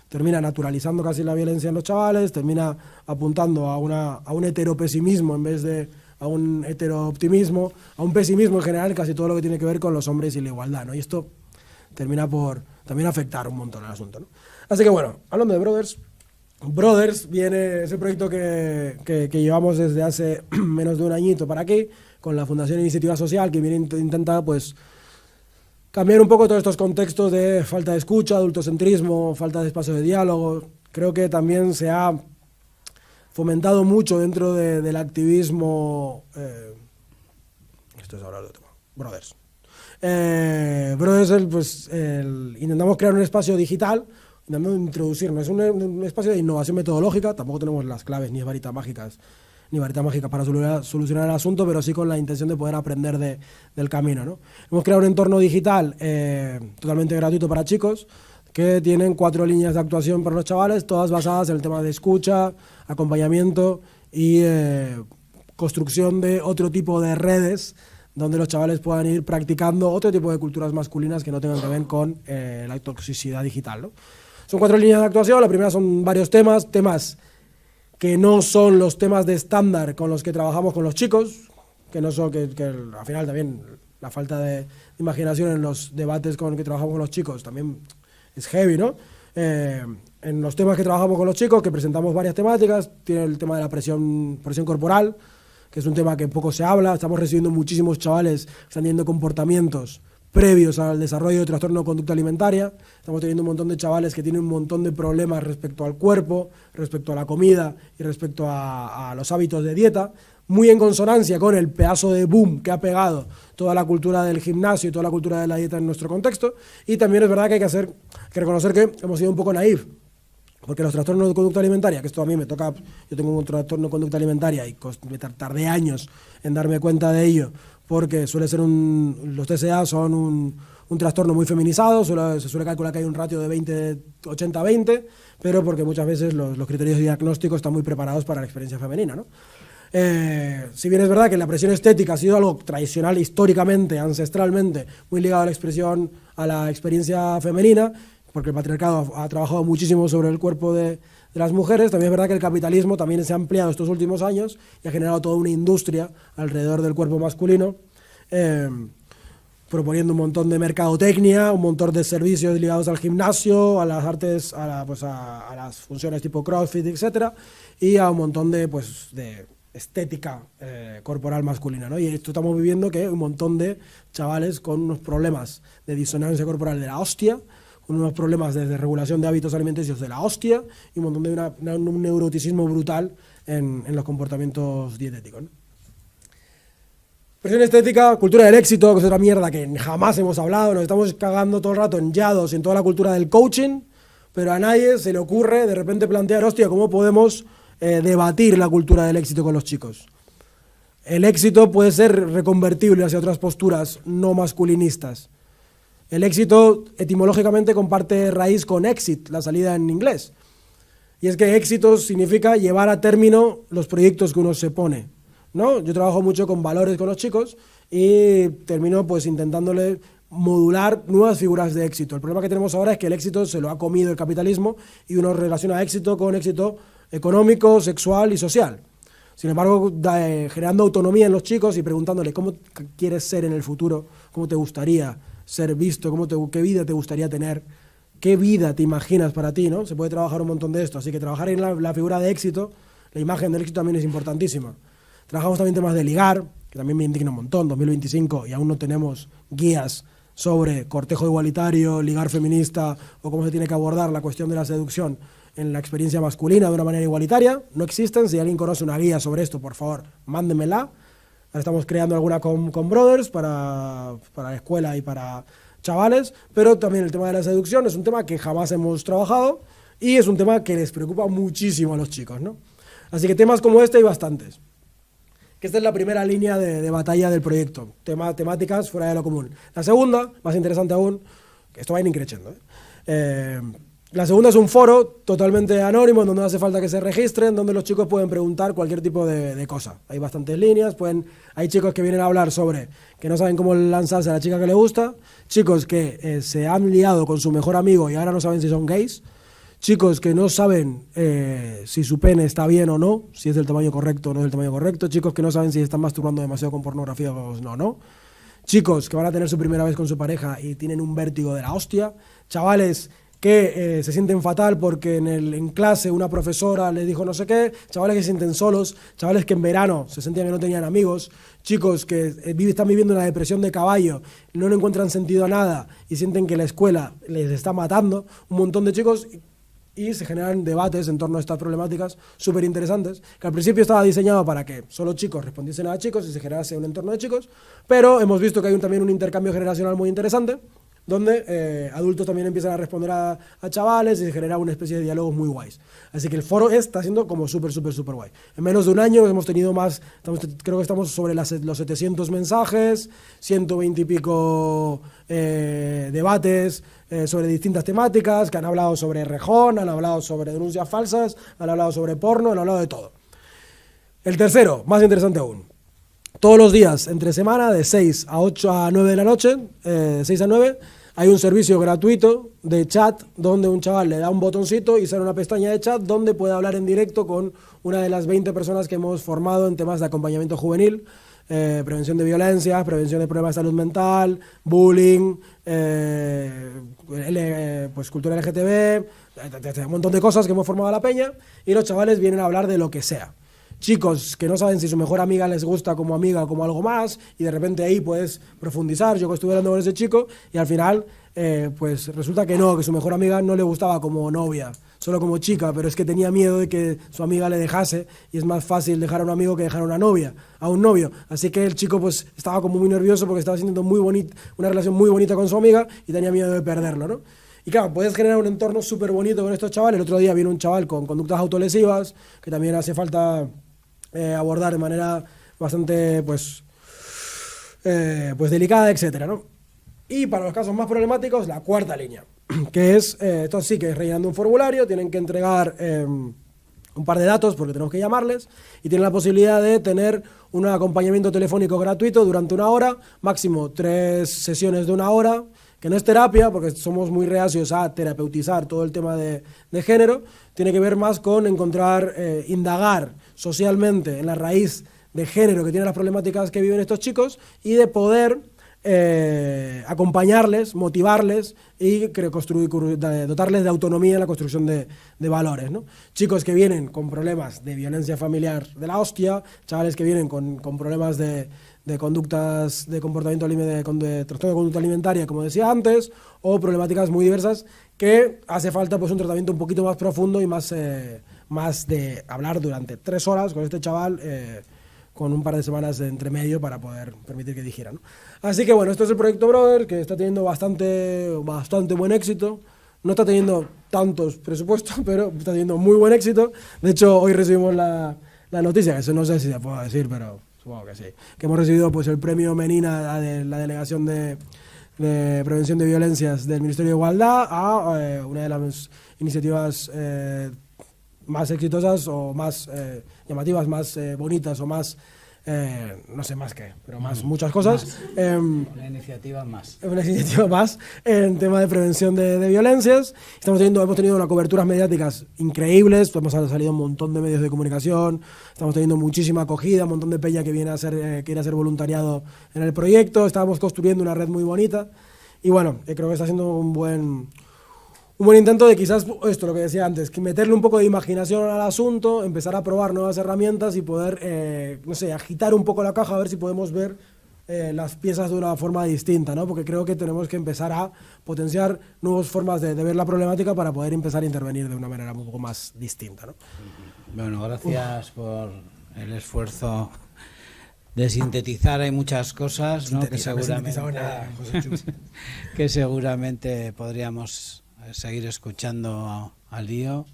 termina naturalizando casi la violencia en los chavales, termina apuntando a un heteropesimismo en vez de a un heterooptimismo, a un pesimismo en general, casi todo lo que tiene que ver con los hombres y la igualdad, ¿no? Y esto termina por también afectar un montón el asunto, ¿no? Así que bueno, hablando de Brothers viene ese proyecto que llevamos desde hace menos de un añito para aquí, con la Fundación Iniciativa Social, que intenta pues cambiar un poco todos estos contextos de falta de escucha, adultocentrismo, falta de espacio de diálogo. Creo que también se ha fomentado mucho dentro del activismo... esto es ahora el tema. Brothers. Intentamos crear un espacio digital, intentando introducirnos. Es un espacio de innovación metodológica, tampoco tenemos las claves ni varitas mágicas para solucionar el asunto, pero sí con la intención de poder aprender del camino, ¿no? Hemos creado un entorno digital totalmente gratuito para chicos, que tienen 4 líneas de actuación para los chavales, todas basadas en el tema de escucha, acompañamiento y construcción de otro tipo de redes donde los chavales puedan ir practicando otro tipo de culturas masculinas que no tengan que ver con la toxicidad digital, ¿no? Son 4 líneas de actuación. La primera son varios temas que no son los temas de estándar con los que trabajamos con los chicos, que no son que al final también la falta de imaginación en los debates con los que trabajamos con los chicos también es heavy, ¿no? En los temas que trabajamos con los chicos, que presentamos varias temáticas, tiene el tema de la presión corporal, que es un tema que poco se habla. Estamos recibiendo muchísimos chavales que están teniendo comportamientos previos al desarrollo de trastorno de conducta alimentaria. Estamos teniendo un montón de chavales que tienen un montón de problemas respecto al cuerpo, respecto a la comida y respecto a los hábitos de dieta, muy en consonancia con el pedazo de boom que ha pegado toda la cultura del gimnasio y toda la cultura de la dieta en nuestro contexto. Y también es verdad que hay que reconocer que hemos sido un poco naif, porque los trastornos de conducta alimentaria, que esto a mí me toca, yo tengo un trastorno de conducta alimentaria y me tardé años en darme cuenta de ello, porque los TCA son un trastorno muy feminizado, se suele calcular que hay un ratio de 80-20, pero porque muchas veces los criterios de diagnóstico están muy preparados para la experiencia femenina, ¿no? Si bien es verdad que la presión estética ha sido algo tradicional, históricamente, ancestralmente, muy ligado a la expresión, a la experiencia femenina, porque el patriarcado ha trabajado muchísimo sobre el cuerpo de las mujeres, también es verdad que el capitalismo también se ha ampliado estos últimos años y ha generado toda una industria alrededor del cuerpo masculino, proponiendo un montón de mercadotecnia, un montón de servicios ligados al gimnasio, a las artes, a las funciones tipo CrossFit, etcétera, y a un montón de estética corporal masculina, ¿no? Y esto estamos viviendo que un montón de chavales con unos problemas de disonancia corporal de la hostia, con unos problemas de regulación de hábitos alimenticios de la hostia y un montón de un neuroticismo brutal en los comportamientos dietéticos, ¿no? Presión estética, cultura del éxito, que es otra mierda que jamás hemos hablado, nos estamos cagando todo el rato en yados y en toda la cultura del coaching, pero a nadie se le ocurre de repente plantear, hostia, ¿cómo podemos debatir la cultura del éxito con los chicos? El éxito puede ser reconvertible hacia otras posturas no masculinistas. El éxito etimológicamente comparte raíz con exit, la salida en inglés. Y es que éxito significa llevar a término los proyectos que uno se pone, ¿no? Yo trabajo mucho con valores con los chicos y termino pues intentándole modular nuevas figuras de éxito. El problema que tenemos ahora es que el éxito se lo ha comido el capitalismo y uno relaciona éxito con éxito económico, sexual y social. Sin embargo, generando autonomía en los chicos y preguntándole cómo quieres ser en el futuro, cómo te gustaría ser visto, qué vida te gustaría tener, qué vida te imaginas para ti, ¿no? Se puede trabajar un montón de esto, así que trabajar en la figura de éxito, la imagen del éxito también es importantísima. Trabajamos también temas de ligar, que también me indigna un montón, 2025, y aún no tenemos guías sobre cortejo igualitario, ligar feminista o cómo se tiene que abordar la cuestión de la seducción en la experiencia masculina de una manera igualitaria. No existen. Si alguien conoce una guía sobre esto, por favor, mándemela. Ahora estamos creando alguna con Brothers para la escuela y para chavales, pero también el tema de la seducción es un tema que jamás hemos trabajado y es un tema que les preocupa muchísimo a los chicos, ¿no? Así que temas como este hay bastantes. Que esta es la primera línea de batalla del proyecto, temáticas fuera de lo común. La segunda, más interesante aún, que esto va a ir increciendo, la segunda es un foro totalmente anónimo, en donde no hace falta que se registren, donde los chicos pueden preguntar cualquier tipo de cosa. Hay bastantes líneas, hay chicos que vienen a hablar sobre que no saben cómo lanzarse a la chica que le gusta, chicos que se han liado con su mejor amigo y ahora no saben si son gays, chicos que no saben si su pene está bien o no, si es del tamaño correcto o no es del tamaño correcto, chicos que no saben si están masturbando demasiado con pornografía o no, chicos que van a tener su primera vez con su pareja y tienen un vértigo de la hostia, chavales que se sienten fatal porque en clase una profesora les dijo no sé qué, chavales que se sienten solos, chavales que en verano se sentían que no tenían amigos, chicos que están viviendo una depresión de caballo, no le encuentran sentido a nada y sienten que la escuela les está matando, un montón de chicos, y se generan debates en torno a estas problemáticas súper interesantes, que al principio estaba diseñado para que solo chicos respondiesen a chicos y se generase un entorno de chicos, pero hemos visto que hay también un intercambio generacional muy interesante, donde adultos también empiezan a responder a chavales y se genera una especie de diálogos muy guays. Así que el foro está siendo como súper guay. En menos de un año hemos tenido creo que estamos sobre los 700 mensajes, 120 y pico debates sobre distintas temáticas, que han hablado sobre rejón, han hablado sobre denuncias falsas, han hablado sobre porno, han hablado de todo. El tercero, más interesante aún. Todos los días, entre semana, de 6 a 9 de la noche, 6 a 9, hay un servicio gratuito de chat donde un chaval le da un botoncito y sale una pestaña de chat donde puede hablar en directo con una de las 20 personas que hemos formado en temas de acompañamiento juvenil, prevención de violencia, prevención de problemas de salud mental, bullying, pues cultura LGTB, un montón de cosas que hemos formado a la peña, y los chavales vienen a hablar de lo que sea. Chicos que no saben si su mejor amiga les gusta como amiga o como algo más, y de repente ahí puedes profundizar. Yo que estuve hablando con ese chico y al final pues resulta que no, que su mejor amiga no le gustaba como novia, solo como chica, pero es que tenía miedo de que su amiga le dejase, y es más fácil dejar a un amigo que dejar a una novia, a un novio. Así que el chico pues estaba como muy nervioso porque estaba sintiendo una relación muy bonita con su amiga y tenía miedo de perderlo, ¿no? Y claro, puedes generar un entorno súper bonito con estos chavales. El otro día vino un chaval con conductas autolesivas, que también hace falta abordar de manera bastante pues delicada, etcétera, ¿no? Y para los casos más problemáticos, la cuarta línea, que es, esto sí que es rellenando un formulario, tienen que entregar un par de datos porque tenemos que llamarles y tienen la posibilidad de tener un acompañamiento telefónico gratuito durante 1 hora, máximo 3 sesiones de 1 hora, que no es terapia porque somos muy reacios a terapeutizar todo el tema de género, tiene que ver más con encontrar, indagar socialmente en la raíz de género que tienen las problemáticas que viven estos chicos y de poder acompañarles, motivarles y dotarles de autonomía en la construcción de valores, ¿no? Chicos que vienen con problemas de violencia familiar de la hostia, chavales que vienen con problemas de conductas, de comportamiento, de trastorno de conducta alimentaria, como decía antes, o problemáticas muy diversas que hace falta pues un tratamiento un poquito más profundo y más de hablar durante 3 horas con este chaval, con un par de semanas de entremedio para poder permitir que digiera, ¿no? Así que bueno, esto es el proyecto Brother, que está teniendo bastante buen éxito. No está teniendo tantos presupuestos, pero está teniendo muy buen éxito. De hecho, hoy recibimos la noticia, que eso no sé si se puede decir, pero supongo que sí, que hemos recibido pues el premio Menina de la Delegación de Prevención de Violencias del Ministerio de Igualdad a una de las iniciativas más exitosas o más llamativas, más bonitas o más, no sé más qué, pero más muchas cosas. Una iniciativa más. Una iniciativa más en tema de prevención de violencias. Hemos tenido unas coberturas mediáticas increíbles, hemos salido un montón de medios de comunicación, estamos teniendo muchísima acogida, un montón de peña que viene a quiere hacer voluntariado en el proyecto, estábamos construyendo una red muy bonita y bueno, creo que está siendo un buen intento de quizás, esto lo que decía antes, que meterle un poco de imaginación al asunto, empezar a probar nuevas herramientas y poder, no sé, agitar un poco la caja a ver si podemos ver las piezas de una forma distinta, ¿no? Porque creo que tenemos que empezar a potenciar nuevas formas de ver la problemática para poder empezar a intervenir de una manera un poco más distinta, ¿no? Bueno, gracias por el esfuerzo de sintetizar. Hay muchas cosas, ¿no? que seguramente podríamos seguir escuchando al lío.